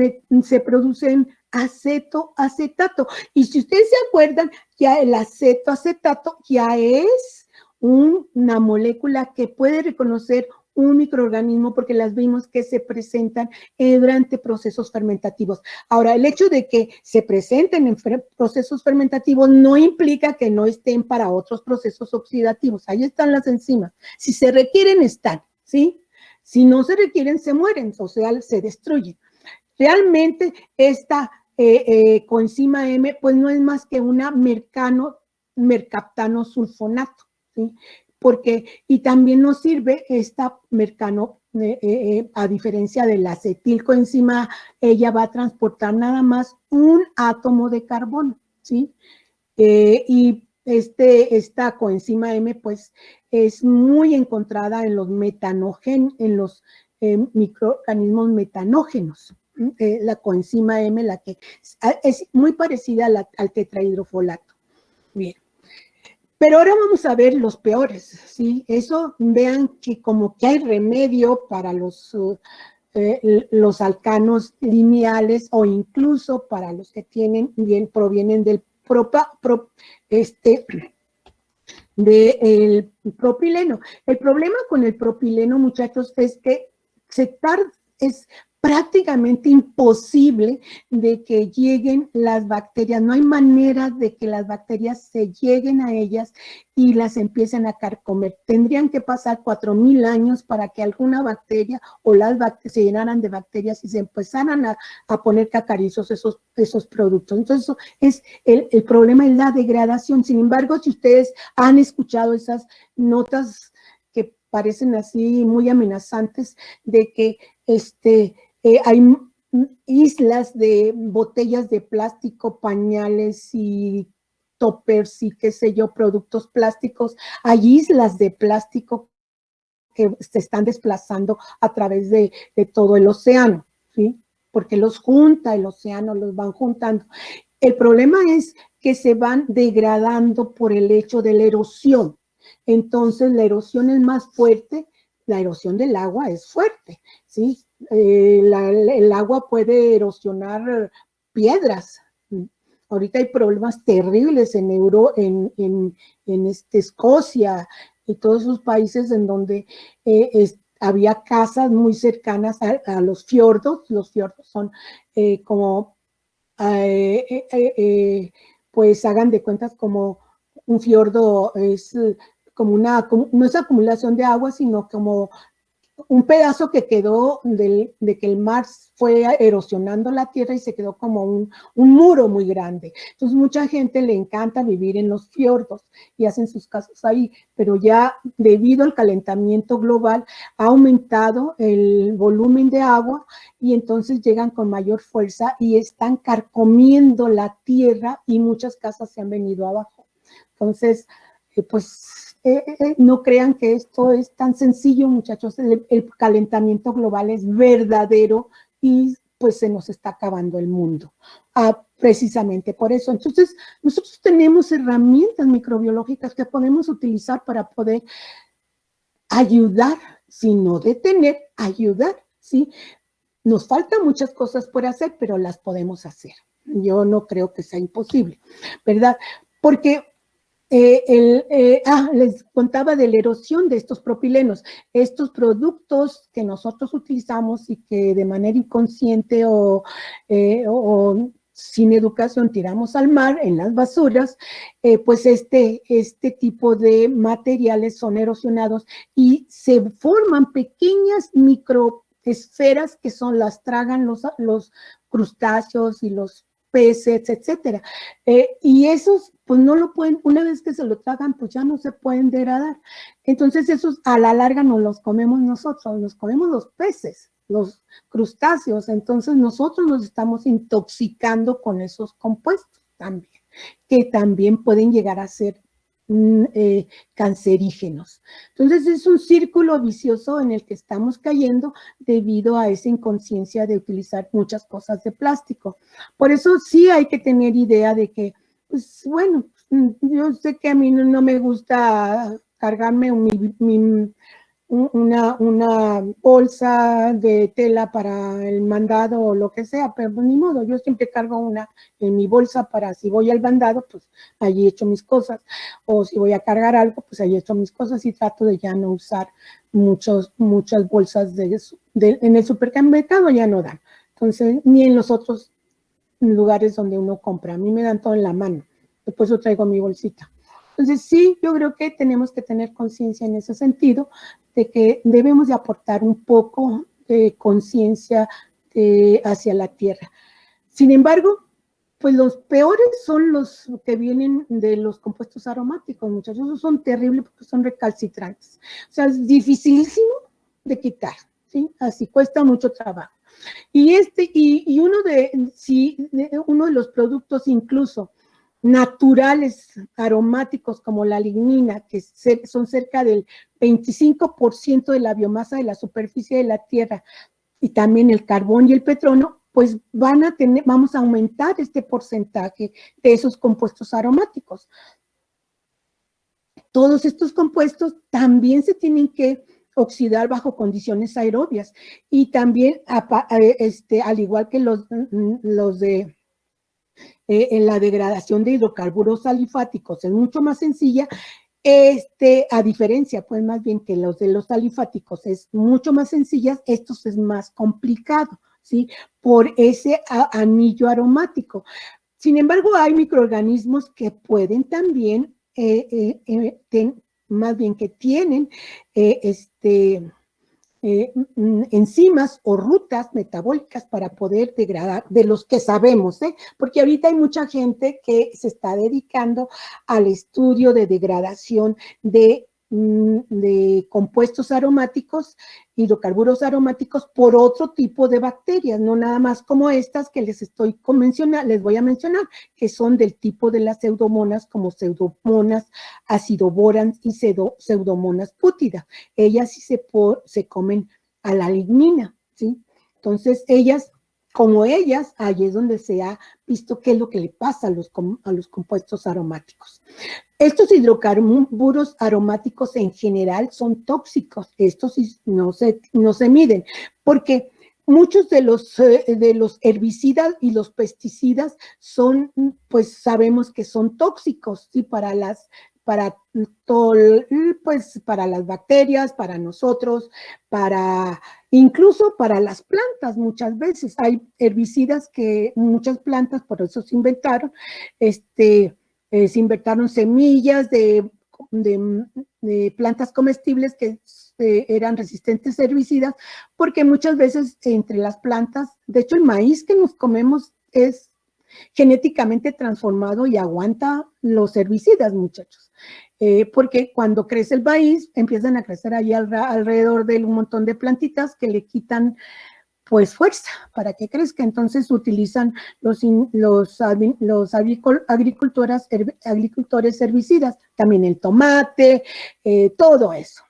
se producen acetato. Y si ustedes se acuerdan, ya el acetato ya es una molécula que puede reconocer un microorganismo porque las vimos que se presentan durante procesos fermentativos. Ahora, el hecho de que se presenten en procesos fermentativos no implica que no estén para otros procesos oxidativos. Ahí están las enzimas. Si se requieren, están, ¿sí? Si no se requieren, se mueren, o sea, se destruyen. Realmente esta coenzima M, pues no es más que una mercaptano sulfonato, ¿sí? Porque, y también nos sirve esta mercano, a diferencia del acetilcoenzima, ella va a transportar nada más un átomo de carbono, ¿sí? Y esta coenzima M, pues, es muy encontrada en los en los microorganismos metanógenos. La coenzima M, la que es muy parecida al tetrahidrofolato. Bien. Pero ahora vamos a ver los peores, ¿sí? Eso, vean que como que hay remedio para los alcanos lineales o incluso para los que provienen del del propileno. El problema con el propileno, muchachos, es que es prácticamente imposible de que lleguen las bacterias. No hay manera de que las bacterias se lleguen a ellas y las empiecen a carcomer. Tendrían que pasar 4,000 años para que alguna bacteria o las bacterias se llenaran de bacterias y se empezaran a poner cacarizos esos productos. Entonces, eso es el problema es la degradación. Sin embargo, si ustedes han escuchado esas notas que parecen así muy amenazantes de que hay islas de botellas de plástico, pañales y toppers y qué sé yo, productos plásticos. Hay islas de plástico que se están desplazando a través de todo el océano, ¿sí? Porque los junta el océano, los van juntando. El problema es que se van degradando por el hecho de la erosión. Entonces, la erosión es más fuerte, la erosión del agua es fuerte, ¿sí? El agua puede erosionar piedras. Ahorita hay problemas terribles en Escocia y todos esos países en donde había casas muy cercanas a los fiordos. Los fiordos son como, pues hagan de cuentas como un fiordo es como no es acumulación de agua, sino como un pedazo que quedó de que el mar fue erosionando la tierra y se quedó como un muro muy grande. Entonces, mucha gente le encanta vivir en los fiordos y hacen sus casas ahí, pero ya debido al calentamiento global ha aumentado el volumen de agua y entonces llegan con mayor fuerza y están carcomiendo la tierra y muchas casas se han venido abajo. Entonces, no crean que esto es tan sencillo, muchachos. El calentamiento global es verdadero y pues se nos está acabando el mundo. Precisamente por eso. Entonces, nosotros tenemos herramientas microbiológicas que podemos utilizar para poder ayudar, sino detener, ayudar, ¿sí? Nos faltan muchas cosas por hacer, pero las podemos hacer. Yo no creo que sea imposible, ¿verdad? Porque les contaba de la erosión de estos propilenos. Estos productos que nosotros utilizamos y que de manera inconsciente o sin educación tiramos al mar, en las basuras, pues este tipo de materiales son erosionados y se forman pequeñas microesferas que las tragan los crustáceos y los peces, etcétera. Y esos, pues no lo pueden, una vez que se lo tragan, pues ya no se pueden degradar. Entonces esos a la larga no los comemos nosotros, los comemos los peces, los crustáceos. Entonces nosotros nos estamos intoxicando con esos compuestos también, que también pueden llegar a ser cancerígenos. Entonces es un círculo vicioso en el que estamos cayendo debido a esa inconsciencia de utilizar muchas cosas de plástico. Por eso sí hay que tener idea de que, pues bueno, yo sé que a mí no me gusta cargarme una bolsa de tela para el mandado o lo que sea, pero pues ni modo, yo siempre cargo una en mi bolsa para si voy al mandado, pues allí echo mis cosas, o si voy a cargar algo, pues allí echo mis cosas y trato de ya no usar muchas bolsas en el supermercado ya no dan, entonces ni en los otros lugares donde uno compra, a mí me dan todo en la mano, después yo traigo mi bolsita. Entonces, sí, yo creo que tenemos que tener conciencia en ese sentido de que debemos de aportar un poco de conciencia hacia la tierra. Sin embargo, Pues los peores son los que vienen de los compuestos aromáticos, muchachos. Esos son terribles porque son recalcitrantes. O sea, es dificilísimo de quitar, ¿sí? Así cuesta mucho trabajo. Y uno de los productos incluso naturales aromáticos como la lignina, que son cerca del 25% de la biomasa de la superficie de la Tierra, y también el carbón y el petróleo, pues vamos a aumentar este porcentaje de esos compuestos aromáticos. Todos estos compuestos también se tienen que oxidar bajo condiciones aerobias y también, al igual que los de en la degradación de hidrocarburos alifáticos es mucho más sencilla, a diferencia, pues más bien que los de los alifáticos es mucho más sencillas, estos es más complicado, ¿sí? Por ese anillo aromático. Sin embargo, hay microorganismos que pueden también, más bien que tienen enzimas o rutas metabólicas para poder degradar, de los que sabemos, porque ahorita hay mucha gente que se está dedicando al estudio de degradación de compuestos aromáticos, hidrocarburos aromáticos por otro tipo de bacterias, no nada más como estas que les voy a mencionar, que son del tipo de las pseudomonas, como pseudomonas acidoborax y pseudomonas pútida. Ellas sí se comen a la lignina, ¿sí? Entonces, ahí es donde se ha visto qué es lo que le pasa a los compuestos aromáticos. Estos hidrocarburos aromáticos en general son tóxicos. Estos no se miden, porque muchos de los herbicidas y los pesticidas pues sabemos que son tóxicos, ¿sí? Para las bacterias, para nosotros, incluso para las plantas muchas veces. Hay herbicidas que muchas plantas, por eso se inventaron, se inventaron semillas de plantas comestibles que eran resistentes a herbicidas, porque muchas veces entre las plantas, de hecho el maíz que nos comemos es genéticamente transformado y aguanta los herbicidas, muchachos. Porque cuando crece el maíz, empiezan a crecer ahí alrededor de un montón de plantitas que le quitan pues fuerza para que crezca. Entonces utilizan los agricultores herbicidas, también el tomate, todo eso.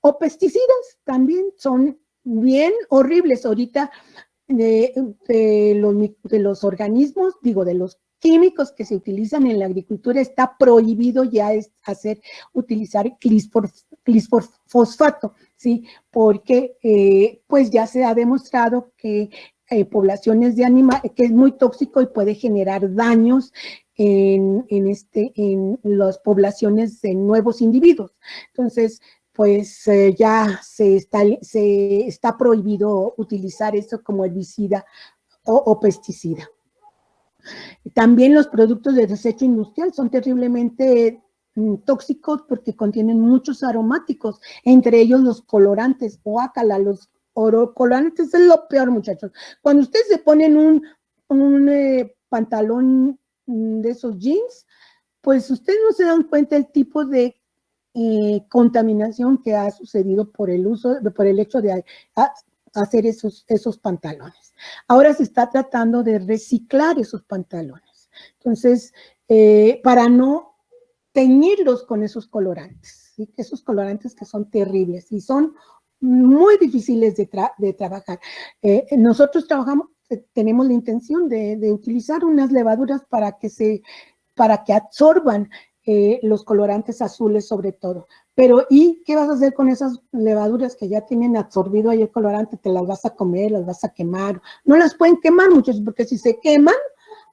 O pesticidas también son bien horribles. Ahorita de los organismos, de los químicos que se utilizan en la agricultura, está prohibido ya utilizar clisfosfato, ¿sí? Porque pues ya se ha demostrado que poblaciones de animales, que es muy tóxico y puede generar daños en las poblaciones de nuevos individuos. Entonces, pues ya se está prohibido utilizar eso como herbicida o pesticida. También los productos de desecho industrial son terriblemente tóxicos porque contienen muchos aromáticos, entre ellos los colorantes. Guácala, los colorantes es lo peor, muchachos. Cuando ustedes se ponen un pantalón de esos jeans, pues ustedes no se dan cuenta del tipo de contaminación que ha sucedido por el hecho de hacer esos pantalones. Ahora se está tratando de reciclar esos pantalones. Entonces, para no teñirlos con esos colorantes, ¿sí? Esos colorantes que son terribles y son muy difíciles de trabajar. Nosotros tenemos la intención de utilizar unas levaduras para que absorban los colorantes azules sobre todo. Pero, ¿y qué vas a hacer con esas levaduras que ya tienen absorbido ahí el colorante? ¿Te las vas a comer, las vas a quemar? No las pueden quemar, muchachos, porque si se queman,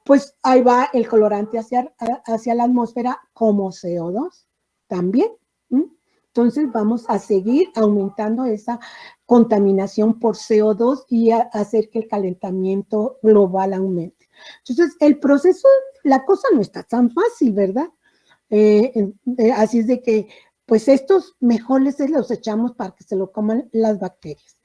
pues ahí va el colorante hacia la atmósfera como CO2 también. Entonces vamos a seguir aumentando esa contaminación por CO2 y hacer que el calentamiento global aumente. Entonces, el proceso, la cosa no está tan fácil, ¿verdad? Así es de que, pues estos mejor los echamos para que se lo coman las bacterias.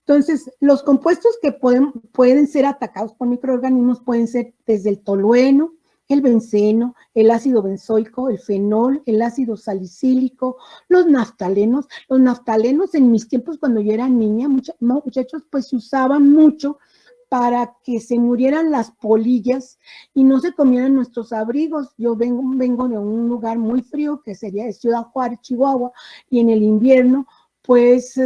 Entonces, los compuestos que pueden ser atacados por microorganismos pueden ser desde el tolueno, el benceno, el ácido benzoico, el fenol, el ácido salicílico, los naftalenos. Los naftalenos en mis tiempos cuando yo era niña, muchachos, pues se usaban mucho para que se murieran las polillas y no se comieran nuestros abrigos. Yo vengo de un lugar muy frío que sería de Ciudad Juárez, Chihuahua, y en el invierno, pues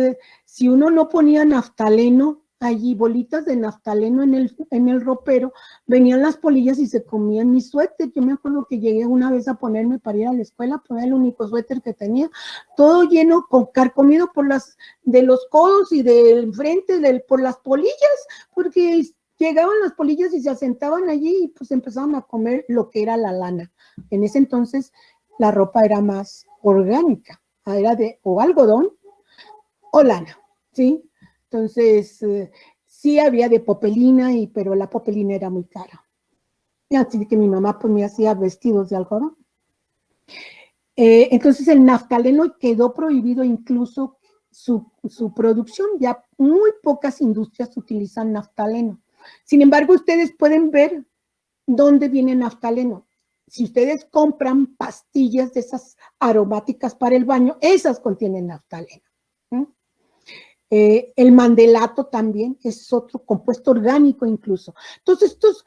si uno no ponía naftaleno, allí bolitas de naftaleno en el ropero, venían las polillas y se comían mi suéter. Yo me acuerdo que llegué una vez a ponerme para ir a la escuela, pues era el único suéter que tenía, todo lleno, carcomido de los codos y del frente, por las polillas, porque llegaban las polillas y se asentaban allí y pues empezaban a comer lo que era la lana. En ese entonces la ropa era más orgánica, era de o algodón o lana, ¿sí? Entonces, sí había de popelina, pero la popelina era muy cara. Y así que mi mamá pues me hacía vestidos de algodón. Entonces el naftaleno quedó prohibido incluso su producción. Ya muy pocas industrias utilizan naftaleno. Sin embargo, ustedes pueden ver dónde viene naftaleno. Si ustedes compran pastillas de esas aromáticas para el baño, esas contienen naftaleno. El mandelato también es otro compuesto orgánico incluso. Entonces, estos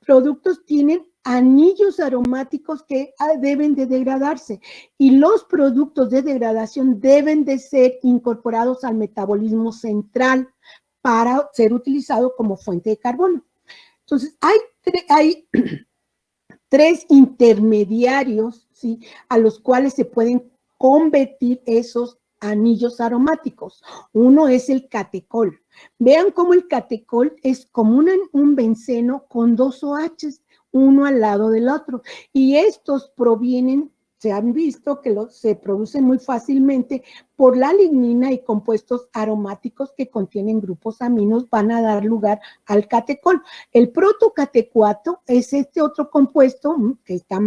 productos tienen anillos aromáticos que deben de degradarse y los productos de degradación deben de ser incorporados al metabolismo central para ser utilizados como fuente de carbono. Entonces, hay tres intermediarios, ¿sí?, a los cuales se pueden convertir esos anillos aromáticos. Uno es el catecol. Vean cómo el catecol es como un benceno con dos OHs, uno al lado del otro. Y estos provienen, se han visto que se producen muy fácilmente por la lignina y compuestos aromáticos que contienen grupos aminos, van a dar lugar al catecol. El protocatecuato es este otro compuesto que está,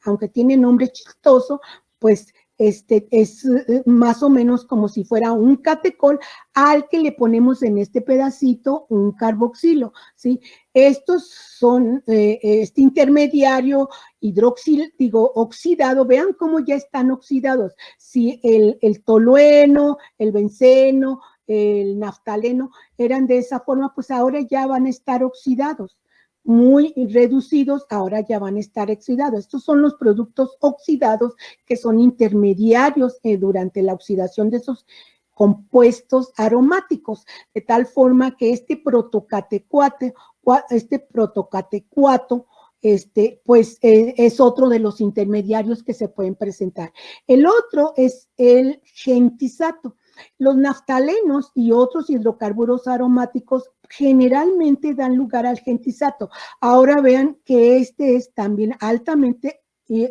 aunque tiene nombre chistoso, pues es más o menos como si fuera un catecol al que le ponemos en este pedacito un carboxilo, ¿sí? Estos son este intermediario oxidado, vean cómo ya están oxidados. Si el tolueno, el benceno, el naftaleno eran de esa forma, pues ahora ya van a estar oxidados. Muy reducidos, ahora ya van a estar oxidados. Estos son los productos oxidados que son intermediarios durante la oxidación de esos compuestos aromáticos, de tal forma que este protocatecuato, pues es otro de los intermediarios que se pueden presentar. El otro es el gentisato. Los naftalenos y otros hidrocarburos aromáticos generalmente dan lugar al gentisato. Ahora vean que este es también altamente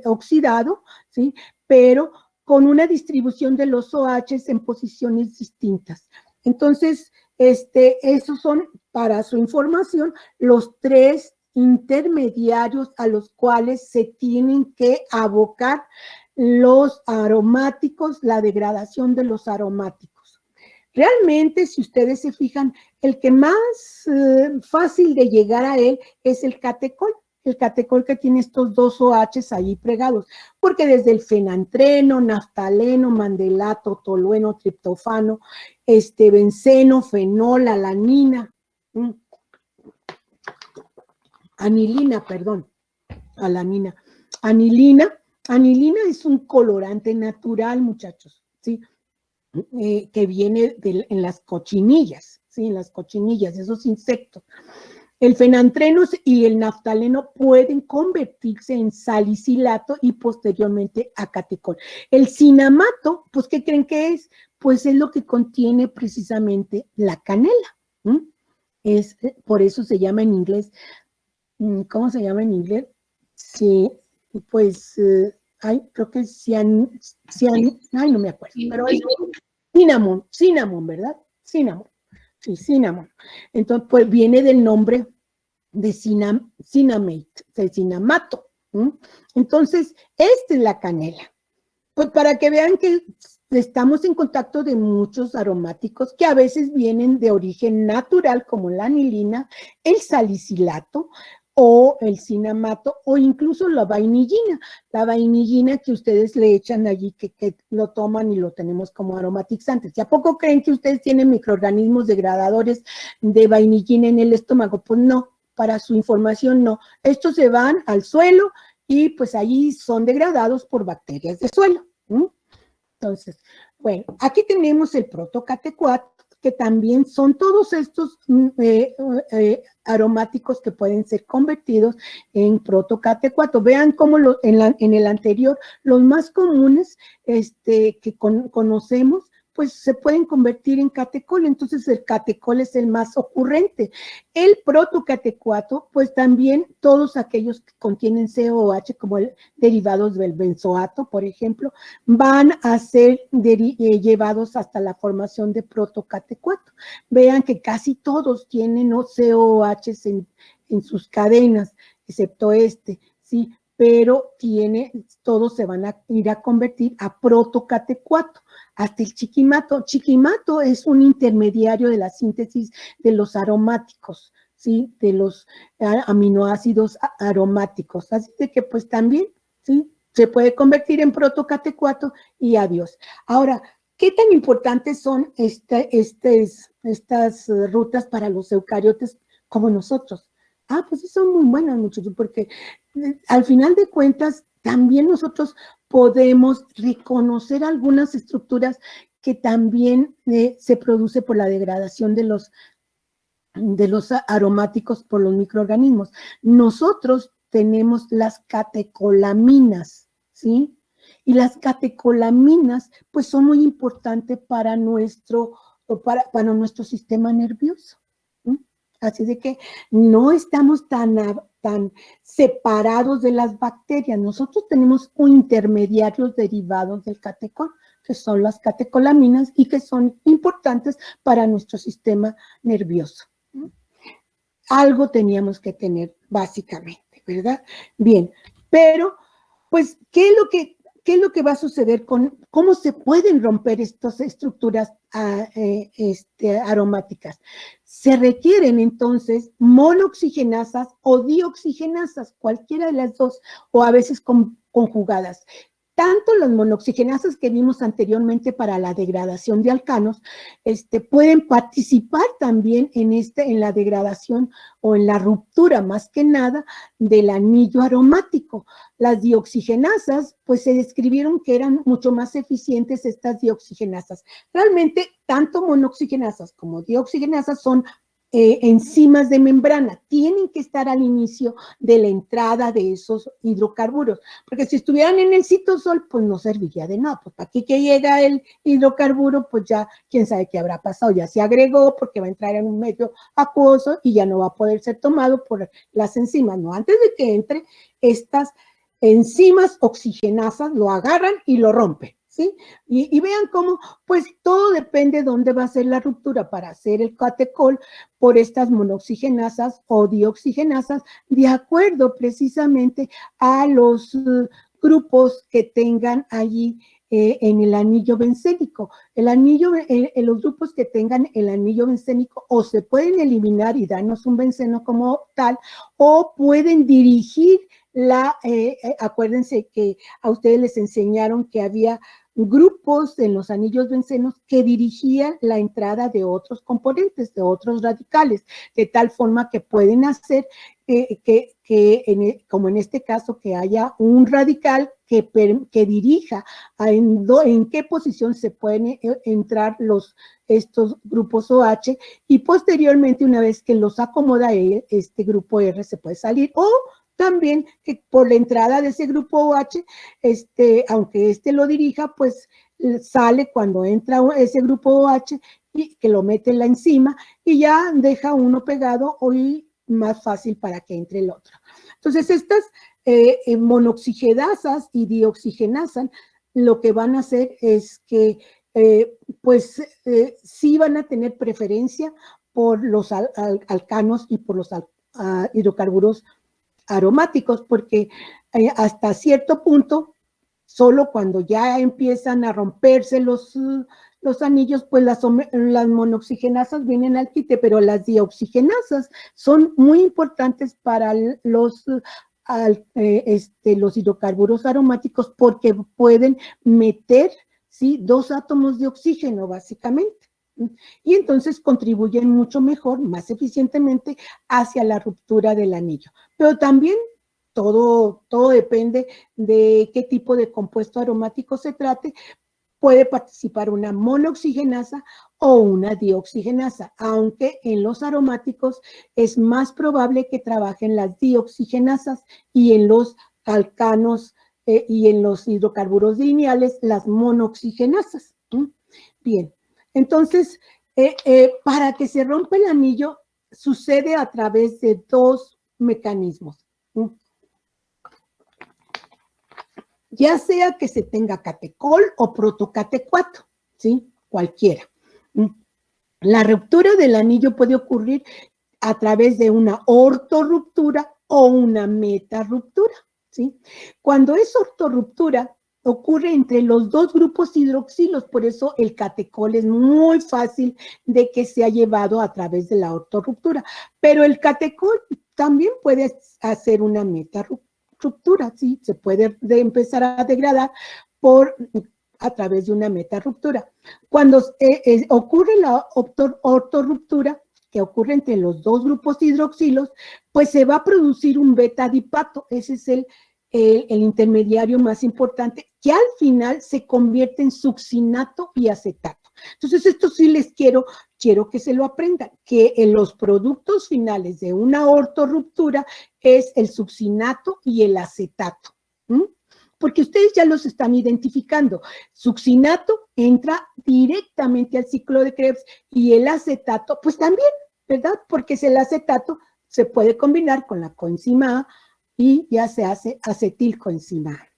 oxidado, ¿sí?, pero con una distribución de los OHs en posiciones distintas. Entonces, esos son, para su información, los tres intermediarios a los cuales se tienen que abocar los aromáticos, la degradación de los aromáticos. Realmente, si ustedes se fijan, el que más fácil de llegar a él es el catecol que tiene estos dos OHs ahí pregados, porque desde el fenantreno, naftaleno, mandelato, tolueno, triptofano, benceno, fenol, alanina, anilina es un colorante natural, muchachos, ¿sí?, que viene en las cochinillas, ¿sí?, en las cochinillas, esos insectos. El fenantreno y el naftaleno pueden convertirse en salicilato y posteriormente a catecol. El cinamato, pues, ¿qué creen que es? Pues es lo que contiene precisamente la canela. Por eso se llama en inglés, ¿cómo se llama en inglés? Sí, pues, creo que es no me acuerdo, pero es cinnamon, ¿verdad? Cinnamon. Sí, cinnamon. Entonces, pues viene del nombre de cinnamate, de cinamato. Entonces, esta es la canela. Pues para que vean que estamos en contacto de muchos aromáticos que a veces vienen de origen natural, como la anilina, el salicilato o el cinamato, o incluso la vainillina que ustedes le echan allí, que lo toman y lo tenemos como aromatizantes. ¿Y a poco creen que ustedes tienen microorganismos degradadores de vainillina en el estómago? Pues no, para su información no. Estos se van al suelo y pues ahí son degradados por bacterias de suelo. Entonces, bueno, aquí tenemos el protocatecuato, que también son todos estos aromáticos que pueden ser convertidos en protocatecuato. Vean cómo en el anterior, los más comunes que conocemos, pues se pueden convertir en catecol. Entonces el catecol es el más ocurrente. El protocatecuato, pues también todos aquellos que contienen COH, como derivados del benzoato, por ejemplo, van a ser llevados hasta la formación de protocatecuato. Vean que casi todos tienen COH en sus cadenas, excepto ¿sí? Pero todos se van a ir a convertir a protocatecuato. Hasta el chiquimato. Chiquimato es un intermediario de la síntesis de los aromáticos, ¿sí? De los aminoácidos aromáticos. Así de que pues también, ¿sí? Se puede convertir en protocatecuato y adiós. Ahora, ¿qué tan importantes son estas rutas para los eucariotes como nosotros? Pues sí son muy buenas, muchachos, porque al final de cuentas también nosotros podemos reconocer algunas estructuras que también se produce por la degradación de los aromáticos por los microorganismos. Nosotros tenemos las catecolaminas, ¿sí? Y las catecolaminas, pues son muy importantes para nuestro sistema nervioso. ¿Sí? Así de que no estamos tan separados de las bacterias. Nosotros tenemos intermediarios derivados del catecol, que son las catecolaminas y que son importantes para nuestro sistema nervioso. Algo teníamos que tener básicamente, ¿verdad? Bien, pero pues, ¿qué es lo que va a suceder con cómo se pueden romper estas estructuras aromáticas? Se requieren entonces monooxigenasas o dioxigenasas, cualquiera de las dos, o a veces conjugadas. Tanto las monooxigenasas que vimos anteriormente para la degradación de alcanos, pueden participar también en la degradación o en la ruptura, más que nada, del anillo aromático. Las dioxigenasas, pues se describieron que eran mucho más eficientes estas dioxigenasas. Realmente, tanto monooxigenasas como dioxigenasas son enzimas de membrana, tienen que estar al inicio de la entrada de esos hidrocarburos, porque si estuvieran en el citosol, pues no serviría de nada, pues para aquí que llega el hidrocarburo, pues ya quién sabe qué habrá pasado, ya se agregó porque va a entrar en un medio acuoso y ya no va a poder ser tomado por las enzimas, no, antes de que entre estas enzimas oxigenasas lo agarran y lo rompen. ¿Sí? Y vean cómo, pues todo depende de dónde va a ser la ruptura para hacer el catecol por estas monooxigenasas o dioxigenasas, de acuerdo precisamente a los grupos que tengan allí en el anillo bencénico. Los grupos que tengan el anillo bencénico o se pueden eliminar y darnos un benceno como tal, o pueden dirigir acuérdense que a ustedes les enseñaron que había grupos en los anillos bencenos que dirigían la entrada de otros componentes, de otros radicales, de tal forma que pueden hacer como en este caso, que haya un radical que dirija en qué posición se pueden entrar estos grupos OH y posteriormente, una vez que los acomoda este grupo R, se puede salir, o también que por la entrada de ese grupo OH, aunque lo dirija, pues sale cuando entra ese grupo OH y que lo mete en la enzima y ya deja uno pegado y más fácil para que entre el otro. Entonces, estas monooxigenasas y dioxigenasas lo que van a hacer es que sí van a tener preferencia por los alcanos y por los hidrocarburos aromáticos, porque hasta cierto punto Solo cuando ya empiezan a romperse los anillos, pues las monoxigenasas vienen al quite, pero las dioxigenasas son muy importantes para los hidrocarburos aromáticos porque pueden meter, ¿sí?, 2 átomos de oxígeno, básicamente. Y entonces contribuyen mucho mejor, más eficientemente, hacia la ruptura del anillo. Pero también todo depende de qué tipo de compuesto aromático se trate. Puede participar una monooxigenasa o una dioxigenasa, aunque en los aromáticos es más probable que trabajen las dioxigenasas y en los alcanos y en los hidrocarburos lineales las monooxigenasas. Bien, entonces, para que se rompa el anillo sucede a través de 2 mecanismos. Ya sea que se tenga catecol o protocatecuato, ¿sí? Cualquiera. La ruptura del anillo puede ocurrir a través de una ortorruptura o una metarruptura, ¿sí? Cuando es ortorruptura, ocurre entre los 2 grupos hidroxilos, por eso el catecol es muy fácil de que sea llevado a través de la ortorruptura, pero el catecol también puede hacer una metarruptura, ¿sí? Se puede empezar a degradar a través de una metarruptura. Cuando ocurre la ortorruptura, que ocurre entre los 2 grupos hidroxilos, pues se va a producir un beta-adipato, ese es el intermediario más importante, que al final se convierte en succinato y acetato. Entonces, esto sí les quiero que se lo aprendan, que en los productos finales de una ortorruptura es el succinato y el acetato. Porque ustedes ya los están identificando. Succinato entra directamente al ciclo de Krebs y el acetato, pues también, ¿verdad? Porque el acetato se puede combinar con la coenzima A y ya se hace acetilcoenzima A.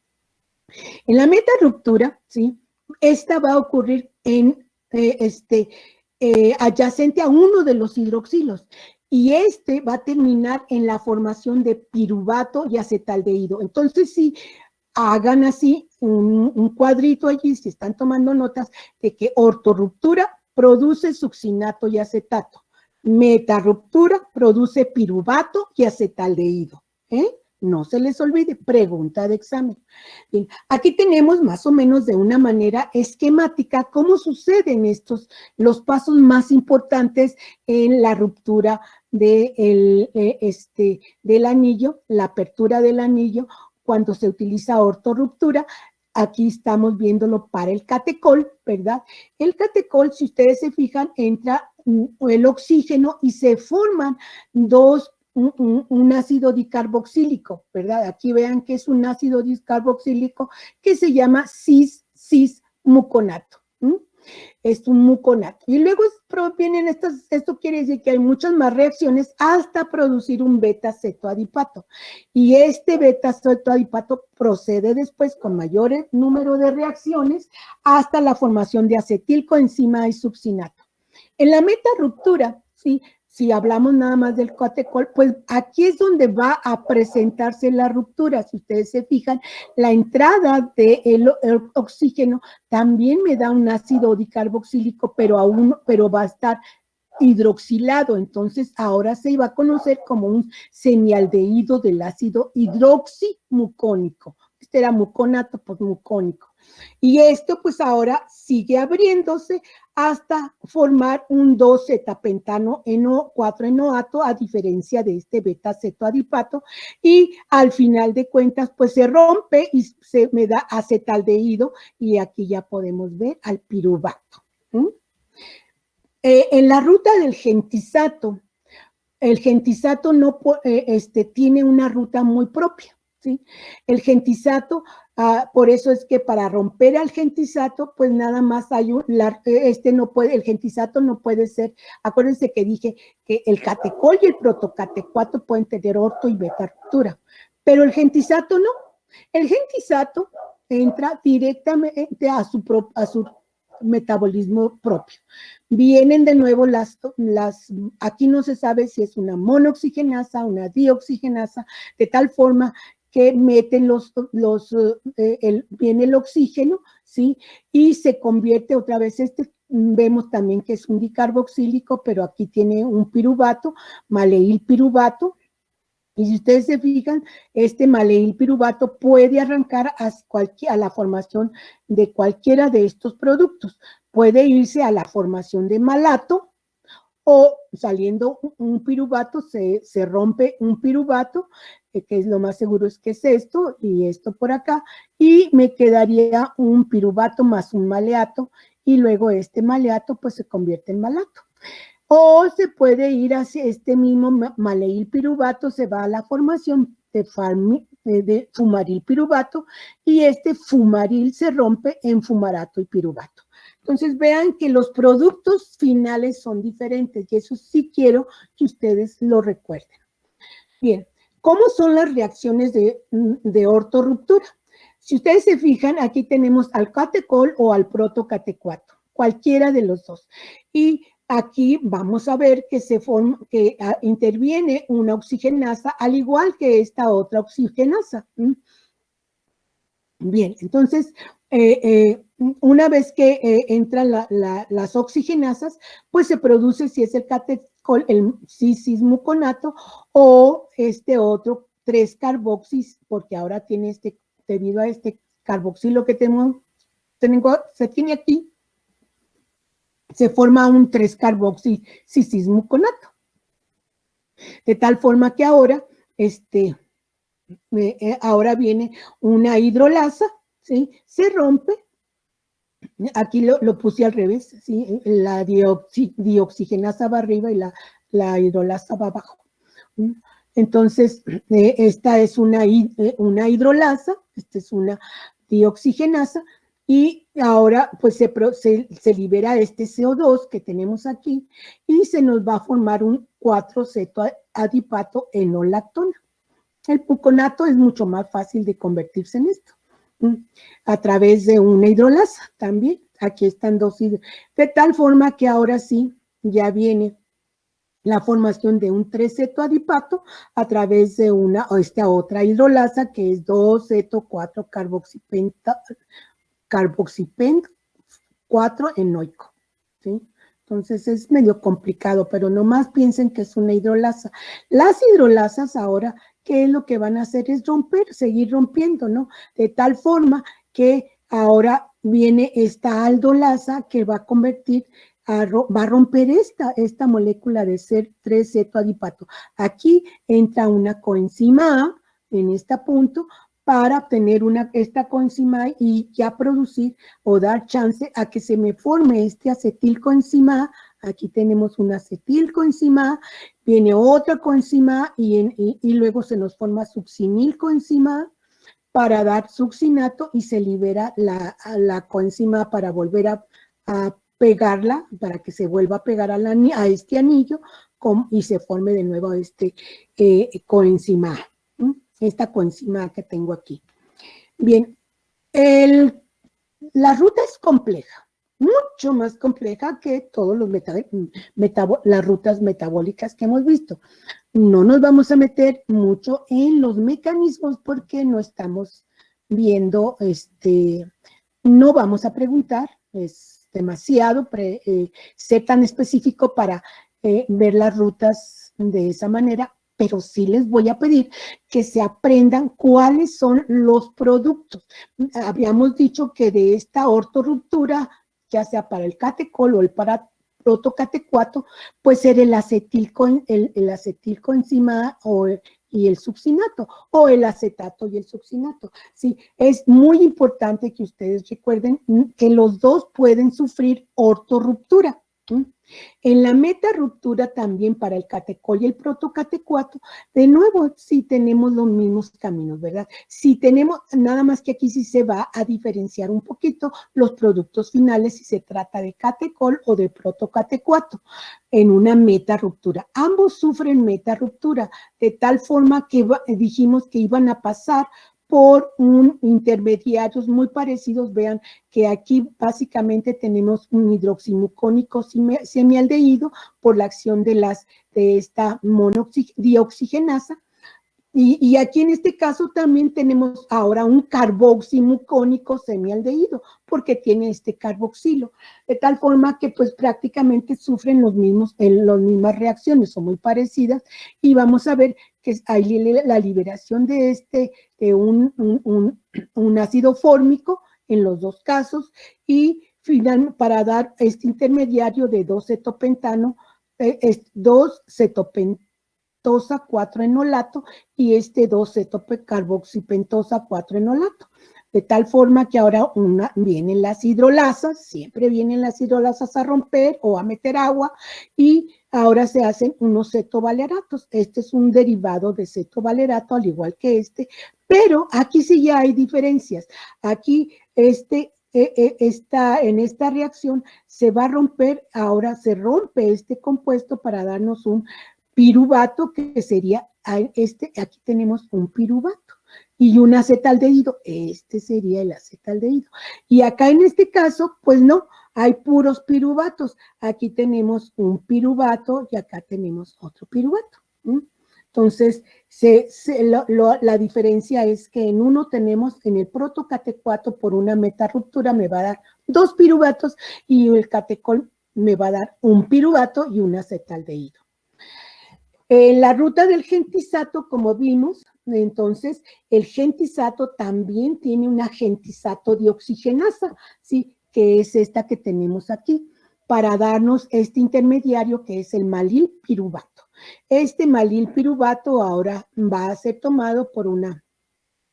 En la metarruptura, ¿sí? Esta va a ocurrir adyacente a uno de los hidroxilos y va a terminar en la formación de piruvato y acetaldehído. Entonces, sí, hagan así un cuadrito allí, si están tomando notas, de que ortorruptura produce succinato y acetato. Metarruptura produce piruvato y acetaldehído. No se les olvide, pregunta de examen. Bien, aquí tenemos más o menos de una manera esquemática cómo suceden los pasos más importantes en la ruptura del anillo, la apertura del anillo, cuando se utiliza ortorruptura. Aquí estamos viéndolo para el catecol, ¿verdad? El catecol, si ustedes se fijan, entra el oxígeno y se forman un ácido dicarboxílico, ¿verdad? Aquí vean que es un ácido dicarboxílico que se llama cis-muconato. Es un muconato. Y luego vienen esto quiere decir que hay muchas más reacciones hasta producir un beta-cetoadipato. Y este beta-cetoadipato procede después con mayor número de reacciones hasta la formación de acetilcoenzima A y succinato. En la metarruptura, ¿sí? Si hablamos nada más del catecol, pues aquí es donde va a presentarse la ruptura. Si ustedes se fijan, la entrada del oxígeno también me da un ácido dicarboxílico, pero va a estar hidroxilado. Entonces, ahora se va a conocer como un semialdehído del ácido hidroximucónico. Este era muconato, pues mucónico. Y esto, pues ahora sigue abriéndose hasta formar un 2-zetapentano NO4-enoato, a diferencia de este beta-cetoadipato, y al final de cuentas, pues se rompe y se me da acetaldehído, y aquí ya podemos ver al piruvato. En la ruta del gentisato, el gentisato no tiene una ruta muy propia, ¿sí? El gentisato, por eso es que para romper al gentisato, pues nada más hay el gentisato no puede ser, acuérdense que dije que el catecol y el protocatecuato pueden tener orto y beta ruptura, pero el gentisato no. El gentisato entra directamente a su metabolismo propio. Vienen de nuevo aquí no se sabe si es una monooxigenasa, una dioxigenasa, de tal forma que meten viene el oxígeno, ¿sí? Y se convierte otra vez, vemos también que es un dicarboxílico, pero aquí tiene un piruvato, maleil piruvato, y si ustedes se fijan, este maleil piruvato puede arrancar a la formación de cualquiera de estos productos. Puede irse a la formación de malato, o saliendo un piruvato, se rompe un piruvato, que es lo más seguro es que es esto, y esto por acá, y me quedaría un piruvato más un maleato, y luego este maleato pues se convierte en malato. O se puede ir hacia este mismo maleil piruvato, se va a la formación de fumaril piruvato, y este fumaril se rompe en fumarato y piruvato. Entonces vean que los productos finales son diferentes, y eso sí quiero que ustedes lo recuerden. Bien, ¿cómo son las reacciones de ortorruptura? Si ustedes se fijan, aquí tenemos al catecol o al protocatecuato, cualquiera de los dos. Y aquí vamos a ver que interviene una oxigenasa, al igual que esta otra oxigenasa. Bien, entonces, una vez que entran las oxigenasas, pues se produce, si es el catecol, el cis-muconato, o este otro 3-carboxis, porque ahora tiene debido a este carboxilo que se tiene aquí, se forma un 3-carboxi cis-muconato. De tal forma que ahora, ahora viene una hidrolasa, ¿sí? Se rompe, aquí lo puse al revés, ¿sí? La dioxigenasa va arriba y la hidrolasa va abajo. Entonces, esta es una hidrolasa, esta es una dioxigenasa, y ahora pues se libera este CO2 que tenemos aquí, y se nos va a formar un 4-cetoadipato enolactona. El muconato es mucho más fácil de convertirse en esto, a través de una hidrolasa también. Aquí están dos hidrolasas, de tal forma que ahora sí ya viene la formación de un 3-cetoadipato a través de esta otra hidrolasa que es 2-ceto-4-carboxipent 4 enoico, ¿sí? Entonces es medio complicado, pero nomás piensen que es una hidrolasa. Las hidrolasas ahora, ¿qué es lo que van a hacer? Es seguir rompiendo, ¿no? De tal forma que ahora viene esta aldolasa que va a va a romper esta molécula de ser 3-cetoadipato. Aquí entra una coenzima A en este punto para obtener esta coenzima A y ya producir o dar chance a que se me forme este acetilcoenzima A. Aquí tenemos una acetilcoenzima A, viene otra coenzima A y luego se nos forma succinilcoenzima A para dar succinato y se libera la coenzima A para volver a pegarla, para que se vuelva a pegar a este anillo y se forme de nuevo coenzima A, esta coenzima A que tengo aquí. Bien, la ruta es compleja, mucho más compleja que todas las rutas metabólicas que hemos visto. No nos vamos a meter mucho en los mecanismos porque no estamos viendo, no vamos a preguntar, es demasiado ser tan específico para ver las rutas de esa manera, pero sí les voy a pedir que se aprendan cuáles son los productos. Habíamos dicho que de esta ortorruptura, ya sea para el catecol o para protocatecuato, pues era el acetilcoenzima y el succinato, o el acetato y el succinato. Sí, es muy importante que ustedes recuerden que los dos pueden sufrir ortorruptura. En la metarruptura también para el catecol y el protocatecuato, de nuevo, sí tenemos los mismos caminos, ¿verdad? Sí tenemos, nada más que aquí sí se va a diferenciar un poquito los productos finales si se trata de catecol o de protocatecuato en una metarruptura. Ambos sufren metarruptura, de tal forma que dijimos que iban a pasar por intermediarios muy parecidos. Vean que aquí básicamente tenemos un hidroximucónico semialdehído por la acción de esta dioxigenasa, Y aquí en este caso también tenemos ahora un carboximucónico semialdehído, porque tiene este carboxilo, de tal forma que pues prácticamente sufren las mismas reacciones, son muy parecidas, y vamos a ver que hay la liberación de un ácido fórmico en los dos casos, y para dar este intermediario de 2-cetopentano, 2-cetopentosa 4-enolato y 2-cetocarboxipentosa 4-enolato. De tal forma que ahora vienen las hidrolasas, siempre vienen las hidrolasas a romper o a meter agua, y ahora se hacen unos cetovaleratos. Este es un derivado de cetovalerato, al igual que pero aquí sí ya hay diferencias. Aquí en esta reacción se va a romper, ahora se rompe este compuesto para darnos un piruvato, que sería, aquí tenemos un piruvato, y un acetaldehído, este sería el acetaldehído. Y acá en este caso, pues no, hay puros piruvatos. Aquí tenemos un piruvato y acá tenemos otro piruvato. Entonces, la diferencia es que en uno tenemos, en el protocatecuato, por una metarruptura me va a dar 2 piruvatos, y el catecol me va a dar un piruvato y un acetaldehído. En la ruta del gentisato, como vimos, entonces el gentisato también tiene una gentisato dioxigenasa, ¿sí? Que es esta que tenemos aquí, para darnos este intermediario que es el malilpiruvato. Este malilpiruvato ahora va a ser tomado por una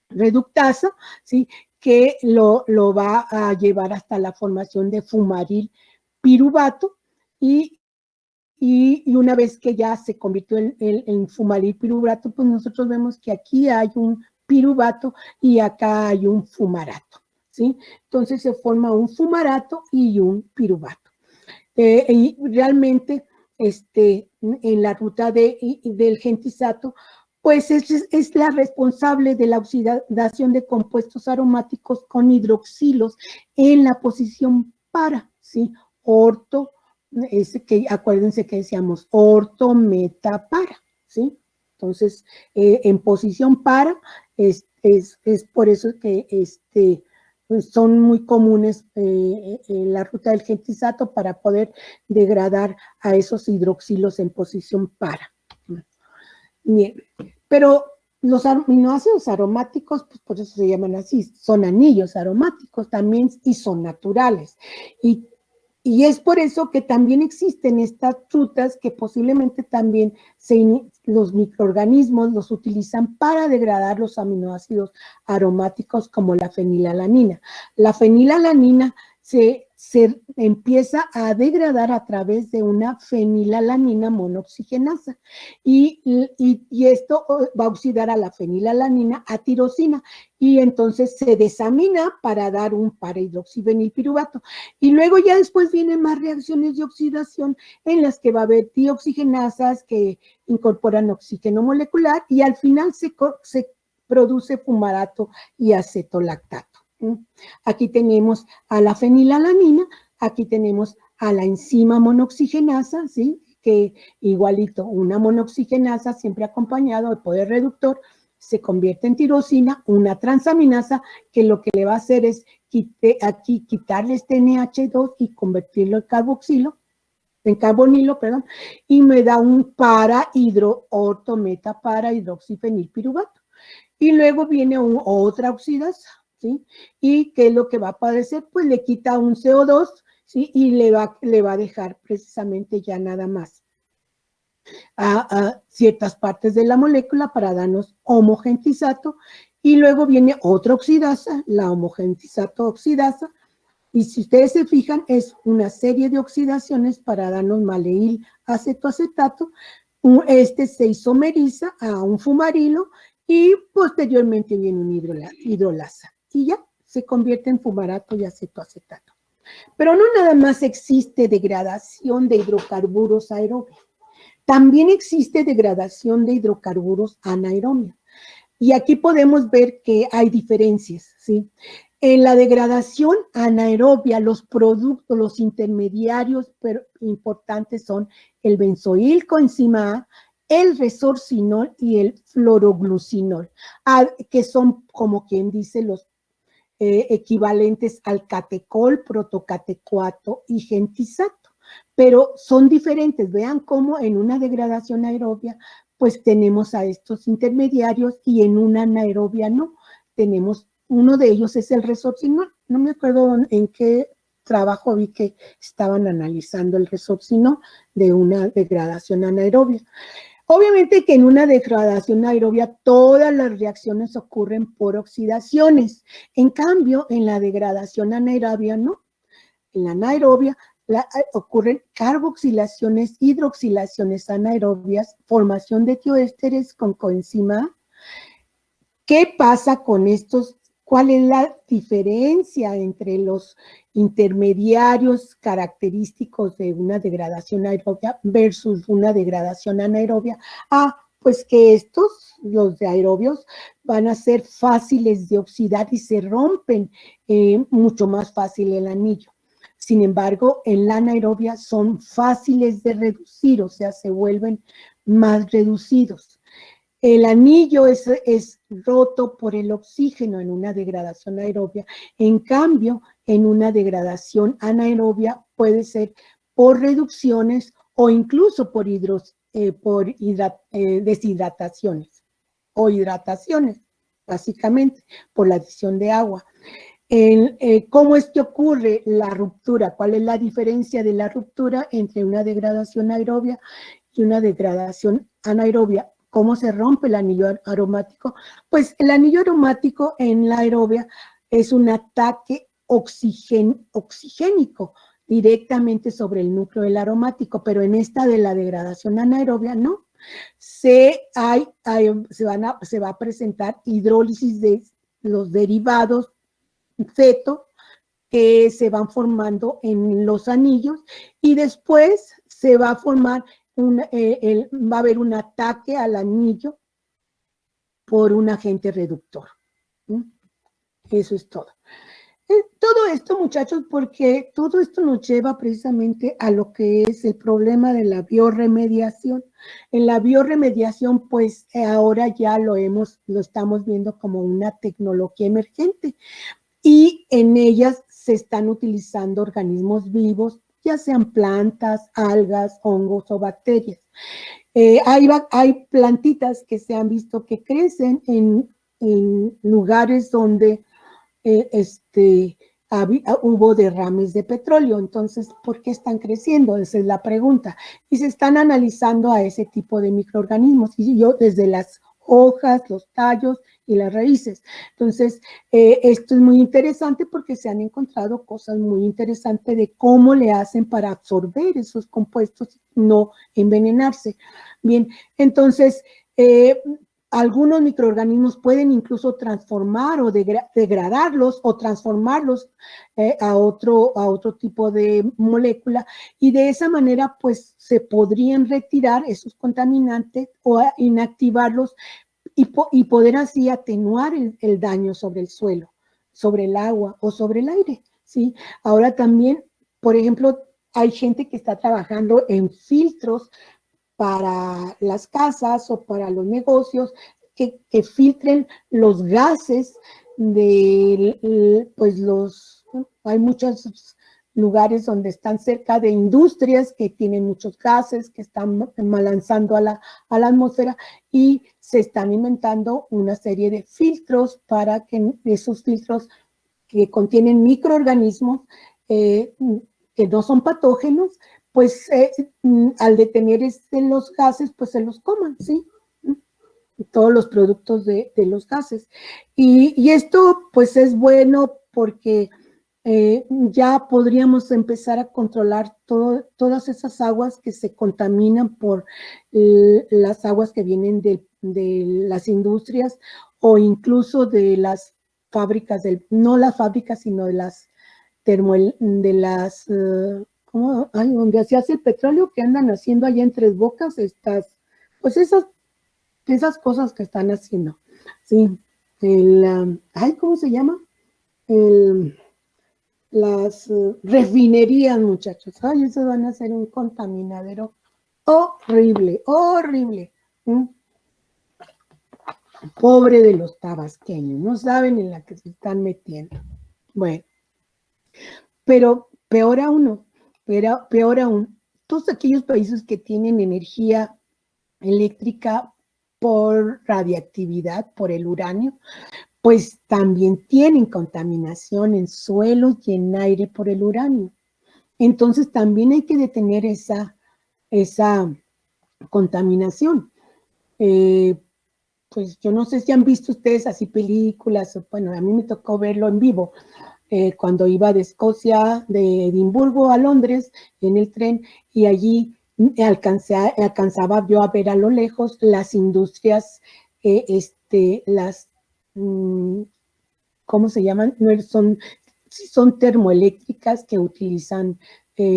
reductasa, ¿sí? Que lo va a llevar hasta la formación de fumarilpiruvato, y una vez que ya se convirtió en fumarilpiruvato, pues nosotros vemos que aquí hay un piruvato y acá hay un fumarato, ¿sí? Entonces se forma un fumarato y un piruvato. Y realmente, en la ruta del gentisato, pues es la responsable de la oxidación de compuestos aromáticos con hidroxilos en la posición para, ¿sí? Orto, acuérdense que decíamos orto, meta, para, ¿sí? Entonces, en posición para, es por eso que pues son muy comunes en la ruta del gentisato, para poder degradar a esos hidroxilos en posición para. Bien, pero los aminoácidos aromáticos, pues por eso se llaman así, son anillos aromáticos también, y son naturales. Y es por eso que también existen estas frutas que posiblemente también los microorganismos los utilizan para degradar los aminoácidos aromáticos, como la fenilalanina. La fenilalanina se empieza a degradar a través de una fenilalanina monooxigenasa, y esto va a oxidar a la fenilalanina a tirosina, y entonces se desamina para dar un para-hidroxivenilpiruvato. Y luego ya después vienen más reacciones de oxidación en las que va a haber dioxigenasas que incorporan oxígeno molecular, y al final se produce fumarato y acetolactato. Aquí tenemos a la fenilalanina, aquí tenemos a la enzima monooxigenasa, ¿sí? Que igualito, una monooxigenasa siempre acompañado de poder reductor, se convierte en tirosina, una transaminasa, que lo que le va a hacer es aquí quitarle este NH2 y convertirlo en carbonilo, perdón, y me da un orto-meta para hidroxifenilpiruvato. Y luego viene otra oxidasa, ¿sí? ¿Y qué es lo que va a padecer? Pues le quita un CO2, ¿sí? Y le va a dejar precisamente ya nada más a ciertas partes de la molécula para darnos homogentisato, y luego viene otra oxidasa, la homogentisato oxidasa, y si ustedes se fijan, es una serie de oxidaciones para darnos maleil acetoacetato. Se isomeriza a un fumarilo, y posteriormente viene un hidrolasa, y ya se convierte en fumarato y acetoacetato. Pero no nada más existe degradación de hidrocarburos aerobios, también existe degradación de hidrocarburos anaerobios. Y aquí podemos ver que hay diferencias, ¿sí? En la degradación anaerobia, los productos, los intermediarios importantes son el benzoil coenzima A, el resorcinol y el fluoroglucinol, que son, como quien dice, los equivalentes al catecol, protocatecuato y gentisato, pero son diferentes. Vean cómo en una degradación aerobia pues tenemos a estos intermediarios y en una anaerobia no. Tenemos, uno de ellos es el resorcinol. No me acuerdo en qué trabajo vi que estaban analizando el resorcinol de una degradación anaerobia. Obviamente que en una degradación aerobia todas las reacciones ocurren por oxidaciones. En cambio, en la degradación anaerobia no. En la anaerobia ocurren carboxilaciones, hidroxilaciones anaerobias, formación de tioésteres con coenzima A. ¿Qué pasa con estos? ¿Cuál es la diferencia entre los intermediarios característicos de una degradación aerobia versus una degradación anaerobia? Pues que estos, los de aerobios, van a ser fáciles de oxidar y se rompen mucho más fácil el anillo. Sin embargo, en la anaerobia son fáciles de reducir, o sea, se vuelven más reducidos. El anillo es roto por el oxígeno en una degradación aerobia. En cambio, en una degradación anaerobia puede ser por reducciones o incluso por deshidrataciones o hidrataciones, básicamente, por la adición de agua. ¿Cómo es que ocurre la ruptura? ¿Cuál es la diferencia de la ruptura entre una degradación aerobia y una degradación anaerobia? ¿Cómo se rompe el anillo aromático? Pues el anillo aromático en la aerobia es un ataque oxigénico directamente sobre el núcleo del aromático, pero en esta de la degradación anaerobia no. Se va a presentar hidrólisis de los derivados feto que se van formando en los anillos y después se va a formar va a haber un ataque al anillo por un agente reductor. Eso es todo. Todo esto, muchachos, porque todo esto nos lleva precisamente a lo que es el problema de la bioremediación. En la bioremediación, pues ahora ya lo estamos viendo como una tecnología emergente y en ellas se están utilizando organismos vivos, ya sean plantas, algas, hongos o bacterias. Hay plantitas que se han visto que crecen en lugares donde hubo derrames de petróleo. Entonces, ¿por qué están creciendo? Esa es la pregunta. Y se están analizando a ese tipo de microorganismos. Y yo desde las hojas, los tallos y las raíces. Entonces, esto es muy interesante porque se han encontrado cosas muy interesantes de cómo le hacen para absorber esos compuestos y no envenenarse. Bien, entonces, algunos microorganismos pueden incluso transformar o degradarlos o transformarlos a otro tipo de molécula y de esa manera pues se podrían retirar esos contaminantes o inactivarlos y poder así atenuar el daño sobre el suelo, sobre el agua o sobre el aire, ¿sí? Ahora también, por ejemplo, hay gente que está trabajando en filtros para las casas o para los negocios que filtren los gases de, pues hay muchos lugares donde están cerca de industrias que tienen muchos gases, que están lanzando a la atmósfera y se están inventando una serie de filtros para que esos filtros que contienen microorganismos que no son patógenos, pues al detener los gases, pues se los coman, ¿sí? Todos los productos de los gases. Y esto pues es bueno porque ya podríamos empezar a controlar todas esas aguas que se contaminan por las aguas que vienen de las industrias o incluso de las fábricas, no las fábricas, sino de las donde se hace el petróleo que andan haciendo allá en Tres Bocas, pues esas cosas que están haciendo, sí, ¿cómo se llama? Las refinerías, muchachos, esos van a ser un contaminadero horrible, horrible, ¿Mm? Pobre de los tabasqueños, no saben en la que se están metiendo. Bueno, pero peor aún, peor aún, todos aquellos países que tienen energía eléctrica por radiactividad, por el uranio, pues también tienen contaminación en suelos y en aire por el uranio. Entonces también hay que detener esa contaminación. Pues yo no sé si han visto ustedes así películas, bueno, a mí me tocó verlo en vivo, cuando iba de Escocia, de Edimburgo a Londres, en el tren, y allí alcanzaba yo a ver a lo lejos las industrias, las, ¿cómo se llaman? No son termoeléctricas que utilizan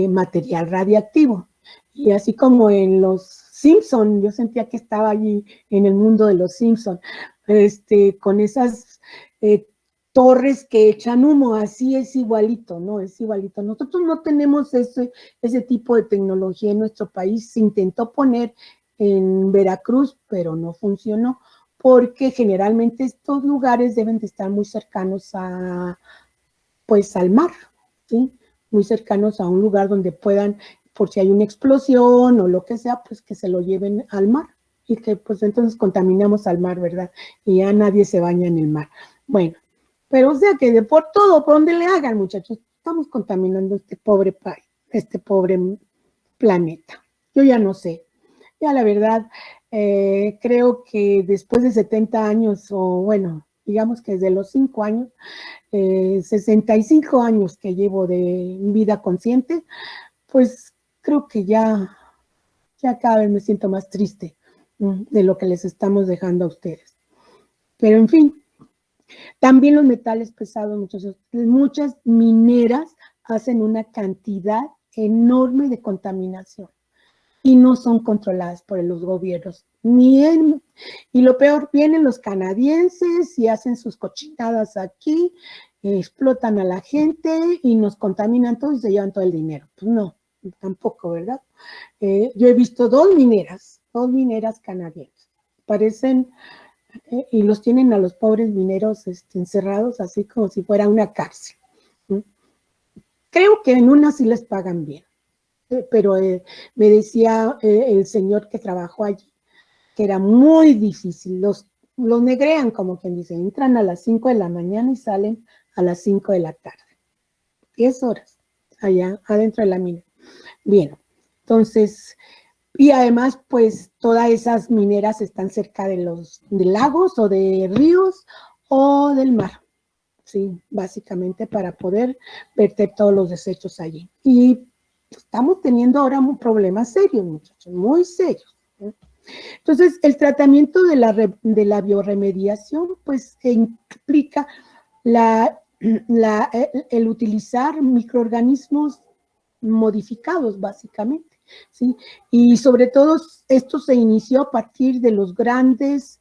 material radiactivo. Y así como en los Simpson, yo sentía que estaba allí en el mundo de los Simpson, con esas torres que echan humo, así es igualito, ¿no? Es igualito. Nosotros no tenemos ese tipo de tecnología en nuestro país. Se intentó poner en Veracruz, pero no funcionó, porque generalmente estos lugares deben de estar muy cercanos pues al mar, ¿sí? Muy cercanos a un lugar donde puedan, por si hay una explosión o lo que sea, pues que se lo lleven al mar y que pues entonces contaminamos al mar, ¿verdad? Y ya nadie se baña en el mar. Bueno, pero o sea que de por todo, por donde le hagan, muchachos, estamos contaminando este pobre país, este pobre planeta. Yo ya no sé. Ya la verdad, creo que después de 70 años, o bueno, digamos que desde los 5 años, 65 años que llevo de vida consciente, pues creo que ya cada vez me siento más triste de lo que les estamos dejando a ustedes. Pero en fin, también los metales pesados, muchas mineras hacen una cantidad enorme de contaminación y no son controladas por los gobiernos. Y lo peor, vienen los canadienses y hacen sus cochinadas aquí, explotan a la gente y nos contaminan todos y se llevan todo el dinero. Pues no, tampoco, ¿verdad? Yo he visto dos mineras canadienses. Parecen, y los tienen a los pobres mineros encerrados así como si fuera una cárcel. Creo que en una sí les pagan bien. Pero me decía el señor que trabajó allí que era muy difícil, los negrean, como quien dice, entran a las 5 de la mañana y salen a las 5 de la tarde, 10 horas allá adentro de la mina. Bien, entonces, y además pues todas esas mineras están cerca de lagos o de ríos o del mar, sí, básicamente para poder verter todos los desechos allí. Y estamos teniendo ahora un problema serio, muchachos, muy serios. Entonces, el tratamiento de la bioremediación, pues, implica el utilizar microorganismos modificados, básicamente, ¿sí? Y sobre todo, esto se inició a partir de los grandes,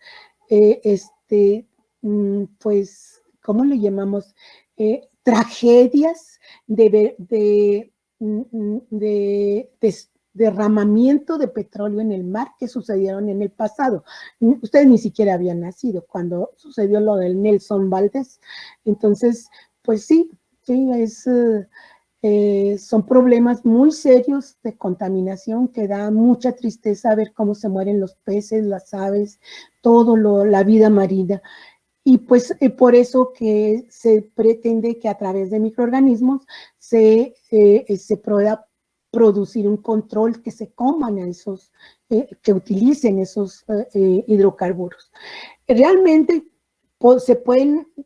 pues, ¿cómo le llamamos? Tragedias de derramamiento de petróleo en el mar que sucedieron en el pasado. Ustedes ni siquiera habían nacido cuando sucedió lo del Nelson Valdés. Entonces, pues sí, son problemas muy serios de contaminación que da mucha tristeza ver cómo se mueren los peces, las aves, la vida marina. Y pues por eso que se pretende que a través de microorganismos se pueda producir un control que se coman a esos, que utilicen esos hidrocarburos. Realmente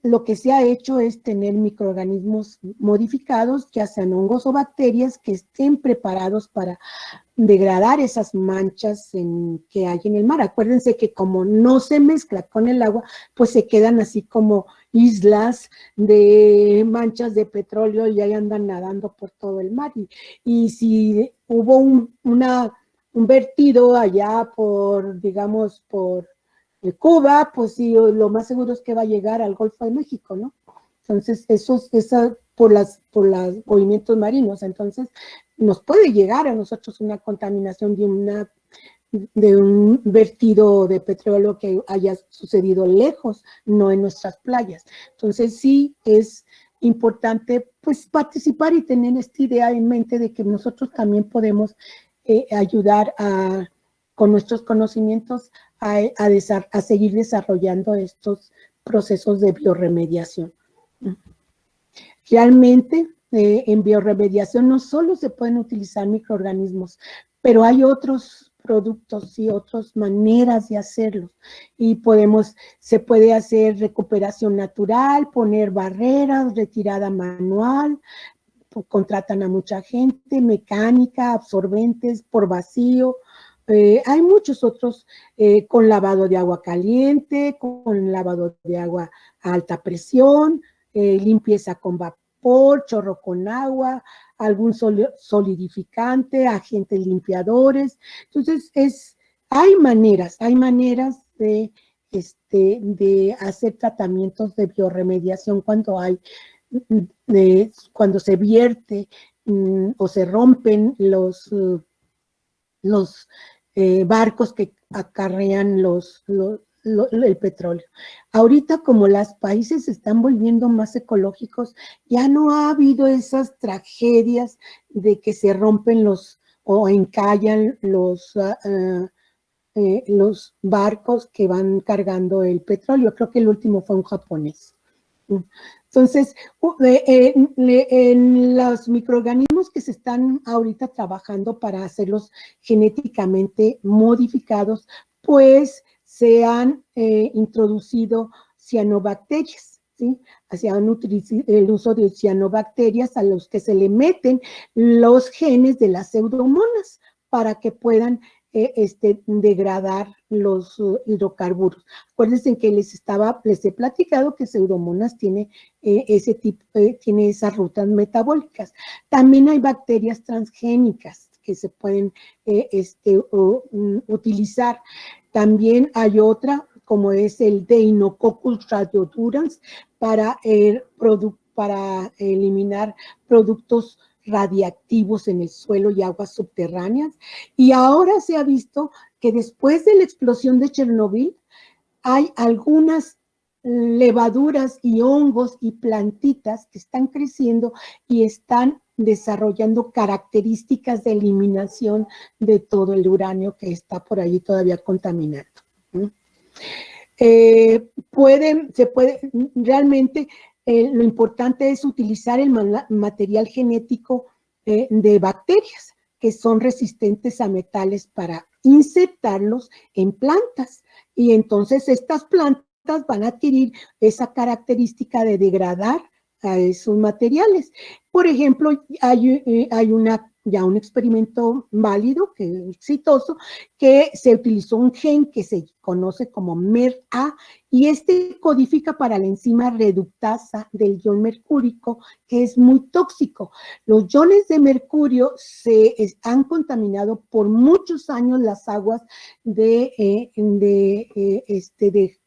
lo que se ha hecho es tener microorganismos modificados, ya sean hongos o bacterias, que estén preparados para degradar esas manchas que hay en el mar. Acuérdense que como no se mezcla con el agua, pues se quedan así como islas de manchas de petróleo y ahí andan nadando por todo el mar. Y si hubo un vertido allá digamos, por Cuba, pues sí, lo más seguro es que va a llegar al Golfo de México, ¿no? Entonces, por los movimientos marinos, entonces nos puede llegar a nosotros una contaminación de vertido de petróleo que haya sucedido lejos, no en nuestras playas. Entonces sí es importante pues participar y tener esta idea en mente de que nosotros también podemos ayudar con nuestros conocimientos a seguir desarrollando estos procesos de biorremediación. Realmente en biorremediación no solo se pueden utilizar microorganismos, pero hay otros productos y otras maneras de hacerlos. Y se puede hacer recuperación natural, poner barreras, retirada manual, contratan a mucha gente, mecánica, absorbentes por vacío. Hay muchos otros con lavado de agua caliente, con lavado de agua a alta presión, limpieza con vapor, chorro con agua, algún solidificante, agentes limpiadores. Entonces, hay maneras de hacer tratamientos de biorremediación cuando se vierte o se rompen los barcos que acarrean el petróleo. Ahorita, como los países se están volviendo más ecológicos, ya no ha habido esas tragedias de que se rompen o encallan los barcos que van cargando el petróleo. Creo que el último fue un japonés. Entonces, en los microorganismos que se están ahorita trabajando para hacerlos genéticamente modificados, pues se han introducido cianobacterias, ¿sí? Se han utilizado el uso de cianobacterias a los que se le meten los genes de las pseudomonas para que puedan degradar los hidrocarburos. Acuérdense que les he platicado que Pseudomonas tiene tiene esas rutas metabólicas. También hay bacterias transgénicas que se pueden utilizar. También hay otra, como es el Deinococcus radiodurans, para eliminar productos radiactivos en el suelo y aguas subterráneas. Y ahora se ha visto que después de la explosión de Chernobyl hay algunas levaduras y hongos y plantitas que están creciendo y están desarrollando características de eliminación de todo el uranio que está por ahí todavía contaminando. Realmente lo importante es utilizar el material genético de bacterias que son resistentes a metales para insertarlos en plantas. Y entonces estas plantas van a adquirir esa característica de degradar a esos materiales. Por ejemplo, hay un experimento válido, exitoso, que se utilizó un gen que se conoce como MERA y codifica para la enzima reductasa del ion mercúrico, que es muy tóxico. Los iones de mercurio han contaminado por muchos años las aguas de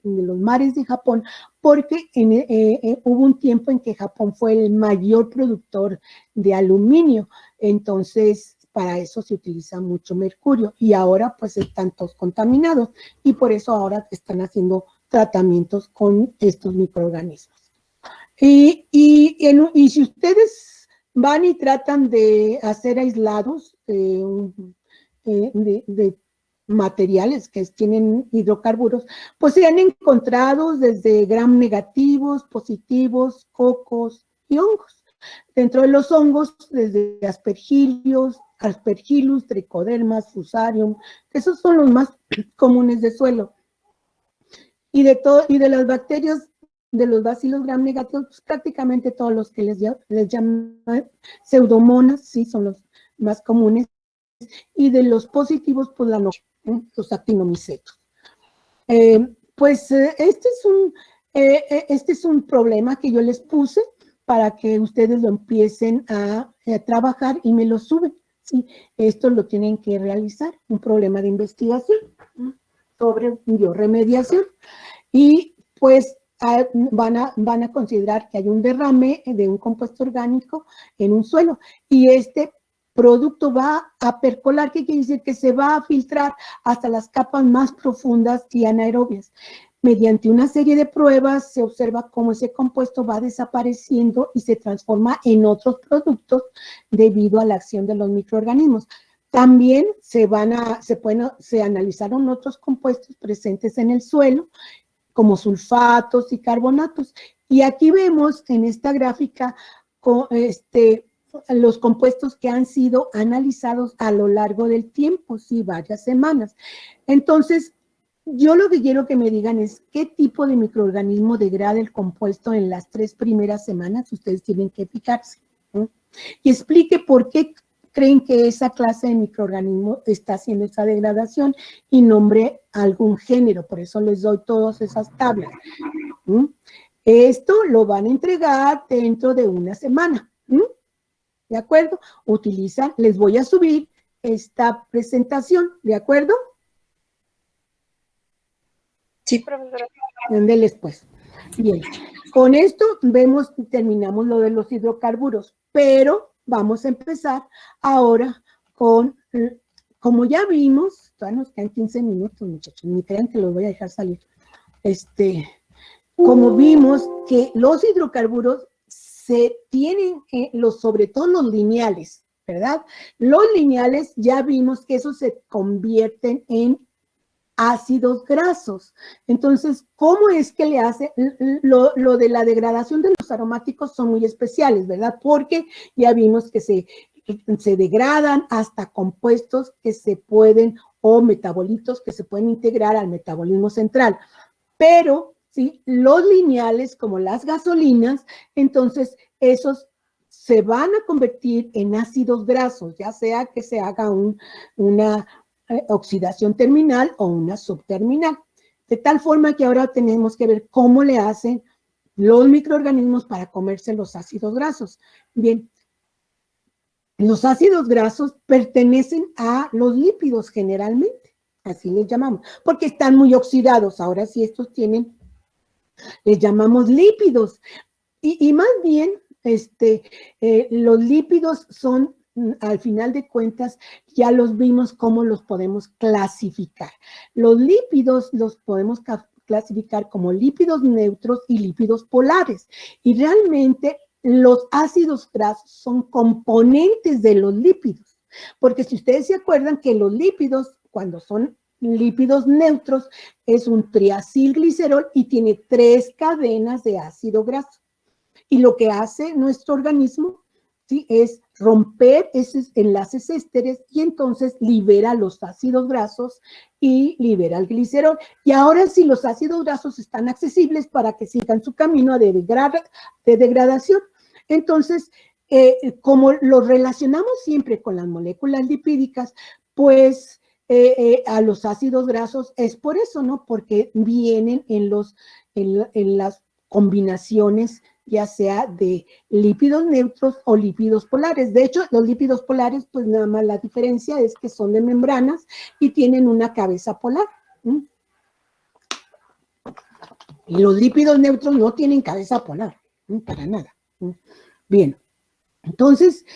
los mares de Japón, porque hubo un tiempo en que Japón fue el mayor productor de aluminio. Entonces, para eso se utiliza mucho mercurio y ahora pues están todos contaminados y por eso ahora están haciendo tratamientos con estos microorganismos. Y si ustedes van y tratan de hacer aislados de materiales que tienen hidrocarburos, pues se han encontrado desde gram negativos, positivos, cocos y hongos. Dentro de los hongos, desde Aspergillus, Trichodermas, Fusarium, esos son los más comunes de suelo. Y de las bacterias, de los bacilos gram negativos, pues prácticamente todos los que les llaman pseudomonas, sí, son los más comunes. Y de los positivos, pues los actinomicetos. Este es un problema que yo les puse para que ustedes lo empiecen a trabajar y me lo suben. ¿Sí? Esto lo tienen que realizar, un problema de investigación sobre biorremediación. Y pues van a considerar que hay un derrame de un compuesto orgánico en un suelo. Y producto va a percolar, ¿qué quiere decir? Que se va a filtrar hasta las capas más profundas y anaerobias. Mediante una serie de pruebas se observa cómo ese compuesto va desapareciendo y se transforma en otros productos debido a la acción de los microorganismos. También se analizaron otros compuestos presentes en el suelo, como sulfatos y carbonatos. Y aquí vemos en esta gráfica los compuestos que han sido analizados a lo largo del tiempo, sí, varias semanas. Entonces, yo lo que quiero que me digan es qué tipo de microorganismo degrada el compuesto en las 3 primeras semanas. Ustedes tienen que fijarse, ¿no? Y explique por qué creen que esa clase de microorganismo está haciendo esa degradación y nombre algún género. Por eso les doy todas esas tablas. Esto lo van a entregar dentro de una semana. ¿De acuerdo? Les voy a subir esta presentación. ¿De acuerdo? Sí, profesora. Ándele, pues. Bien, con esto terminamos lo de los hidrocarburos, pero vamos a empezar ahora con, como ya vimos, todavía nos quedan 15 minutos, muchachos, ni crean que los voy a dejar salir. Como vimos que los hidrocarburos se tienen, sobre todo los lineales, ¿verdad? Los lineales ya vimos que esos se convierten en ácidos grasos. Entonces, ¿cómo es que le hace? Lo de la degradación de los aromáticos son muy especiales, ¿verdad? Porque ya vimos que se degradan hasta compuestos que se pueden, o metabolitos que se pueden integrar al metabolismo central. Pero, ¿sí? Los lineales, como las gasolinas, entonces esos se van a convertir en ácidos grasos, ya sea que se haga una oxidación terminal o una subterminal. De tal forma que ahora tenemos que ver cómo le hacen los microorganismos para comerse los ácidos grasos. Bien, los ácidos grasos pertenecen a los lípidos generalmente, así les llamamos, porque están muy oxidados. Ahora sí estos les llamamos lípidos. Y más bien, los lípidos son, al final de cuentas, ya los vimos cómo los podemos clasificar. Los lípidos los podemos clasificar como lípidos neutros y lípidos polares. Y realmente los ácidos grasos son componentes de los lípidos. Porque si ustedes se acuerdan que los lípidos, cuando son lípidos neutros, es un triacilglicerol y tiene 3 cadenas de ácido graso. Y lo que hace nuestro organismo, ¿sí?, es romper esos enlaces ésteres y entonces libera los ácidos grasos y libera el glicerol. Y ahora sí, los ácidos grasos están accesibles para que sigan su camino de degradación. Entonces, como los relacionamos siempre con las moléculas lipídicas, pues a los ácidos grasos es por eso, ¿no? Porque vienen en las combinaciones, ya sea de lípidos neutros o lípidos polares. De hecho, los lípidos polares, pues nada más la diferencia es que son de membranas y tienen una cabeza polar. Y los lípidos neutros no tienen cabeza polar, para nada. Bien, entonces,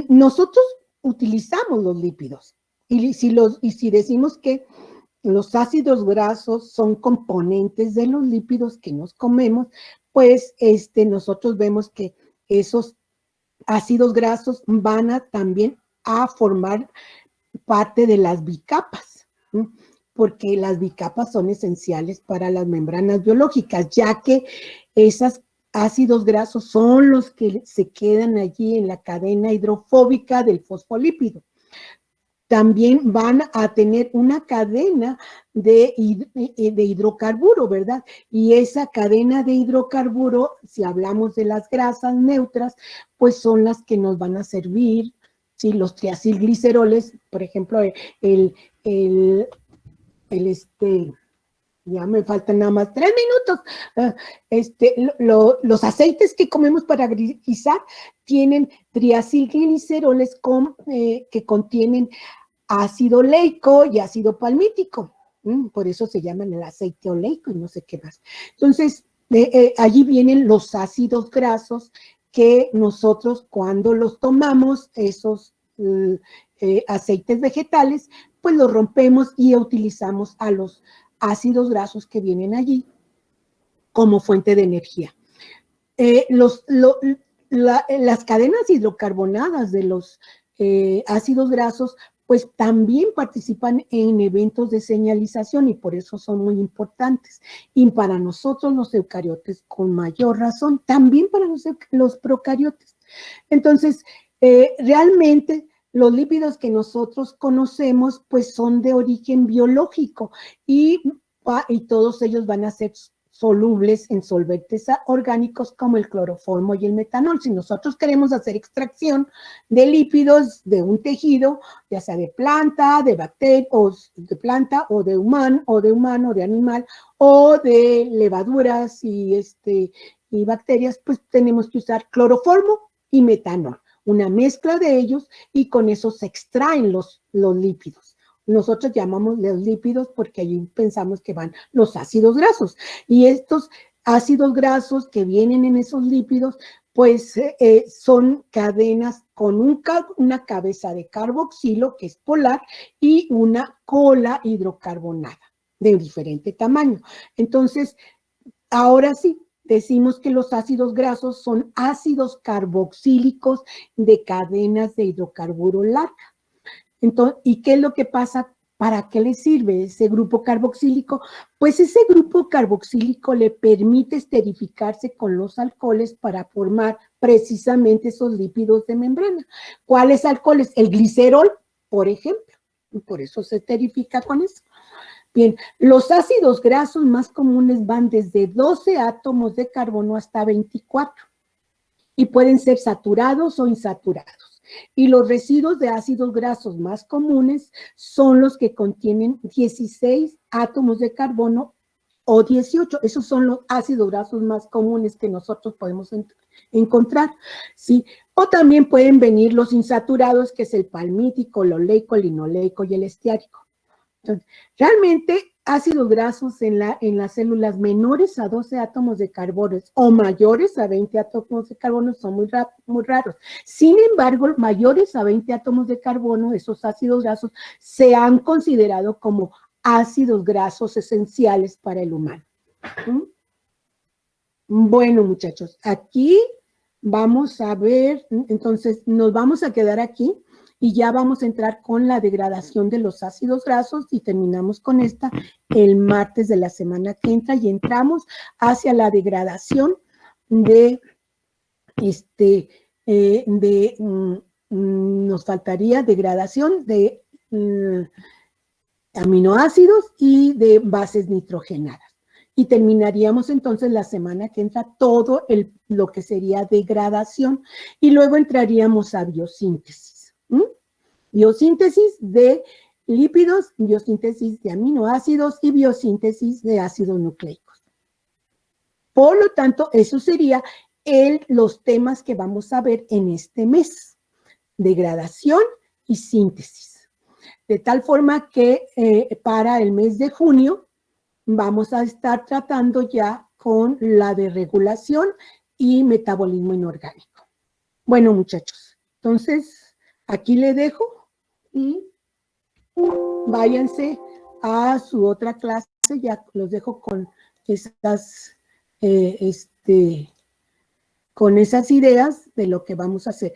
nosotros utilizamos los lípidos. Y si decimos que los ácidos grasos son componentes de los lípidos que nos comemos, pues nosotros vemos que esos ácidos grasos van también a formar parte de las bicapas, ¿sí? Porque las bicapas son esenciales para las membranas biológicas, ya que esos ácidos grasos son los que se quedan allí en la cadena hidrofóbica del fosfolípido. También van a tener una cadena de hidrocarburo, ¿verdad? Y esa cadena de hidrocarburo, si hablamos de las grasas neutras, pues son las que nos van a servir, ¿sí? Los triacilgliceroles, por ejemplo, ya me faltan nada más 3 minutos. Los aceites que comemos para guisar tienen triacilgliceroles que contienen ácido oleico y ácido palmítico. Por eso se llaman el aceite oleico y no sé qué más. Entonces, allí vienen los ácidos grasos que nosotros cuando los tomamos, esos aceites vegetales, pues los rompemos y utilizamos a los ácidos grasos que vienen allí como fuente de energía. Las cadenas hidrocarbonadas de los ácidos grasos pues también participan en eventos de señalización y por eso son muy importantes. Y para nosotros los eucariotes con mayor razón, también para los procariotes. Entonces, realmente los lípidos que nosotros conocemos pues son de origen biológico y todos ellos van a ser solubles en solventes orgánicos como el cloroformo y el metanol. Si nosotros queremos hacer extracción de lípidos de un tejido, ya sea de planta, de bacteria, o de planta, o de humano, de animal, o de levaduras y bacterias, pues tenemos que usar cloroformo y metanol, una mezcla de ellos, y con eso se extraen los lípidos. Nosotros llamamos los lípidos porque allí pensamos que van los ácidos grasos. Y estos ácidos grasos que vienen en esos lípidos, pues son cadenas con una cabeza de carboxilo, que es polar, y una cola hidrocarbonada de diferente tamaño. Entonces, ahora sí, decimos que los ácidos grasos son ácidos carboxílicos de cadenas de hidrocarburo larga. Entonces, ¿y qué es lo que pasa? ¿Para qué le sirve ese grupo carboxílico? Pues ese grupo carboxílico le permite esterificarse con los alcoholes para formar precisamente esos lípidos de membrana. ¿Cuáles alcoholes? El glicerol, por ejemplo. Y por eso se esterifica con eso. Bien, los ácidos grasos más comunes van desde 12 átomos de carbono hasta 24 y pueden ser saturados o insaturados. Y los residuos de ácidos grasos más comunes son los que contienen 16 átomos de carbono o 18. Esos son los ácidos grasos más comunes que nosotros podemos encontrar, ¿sí? O también pueden venir los insaturados, que es el palmítico, el oleico, el linoleico y el estiárico. Entonces, realmente ácidos grasos en las células menores a 12 átomos de carbono o mayores a 20 átomos de carbono son muy raros. Sin embargo, mayores a 20 átomos de carbono, esos ácidos grasos, se han considerado como ácidos grasos esenciales para el humano. Bueno, muchachos, aquí vamos a ver, entonces nos vamos a quedar aquí. Y ya vamos a entrar con la degradación de los ácidos grasos y terminamos con esta el martes de la semana que entra y entramos hacia la degradación de nos faltaría degradación de aminoácidos y de bases nitrogenadas. Y terminaríamos entonces la semana que entra todo lo que sería degradación y luego entraríamos a biosíntesis. Biosíntesis de lípidos, biosíntesis de aminoácidos y biosíntesis de ácidos nucleicos. Por lo tanto, eso sería los temas que vamos a ver en este mes, degradación y síntesis. De tal forma que para el mes de junio vamos a estar tratando ya con la de regulación y metabolismo inorgánico. Bueno, muchachos, entonces aquí le dejo y váyanse a su otra clase, ya los dejo con esas con esas ideas de lo que vamos a hacer.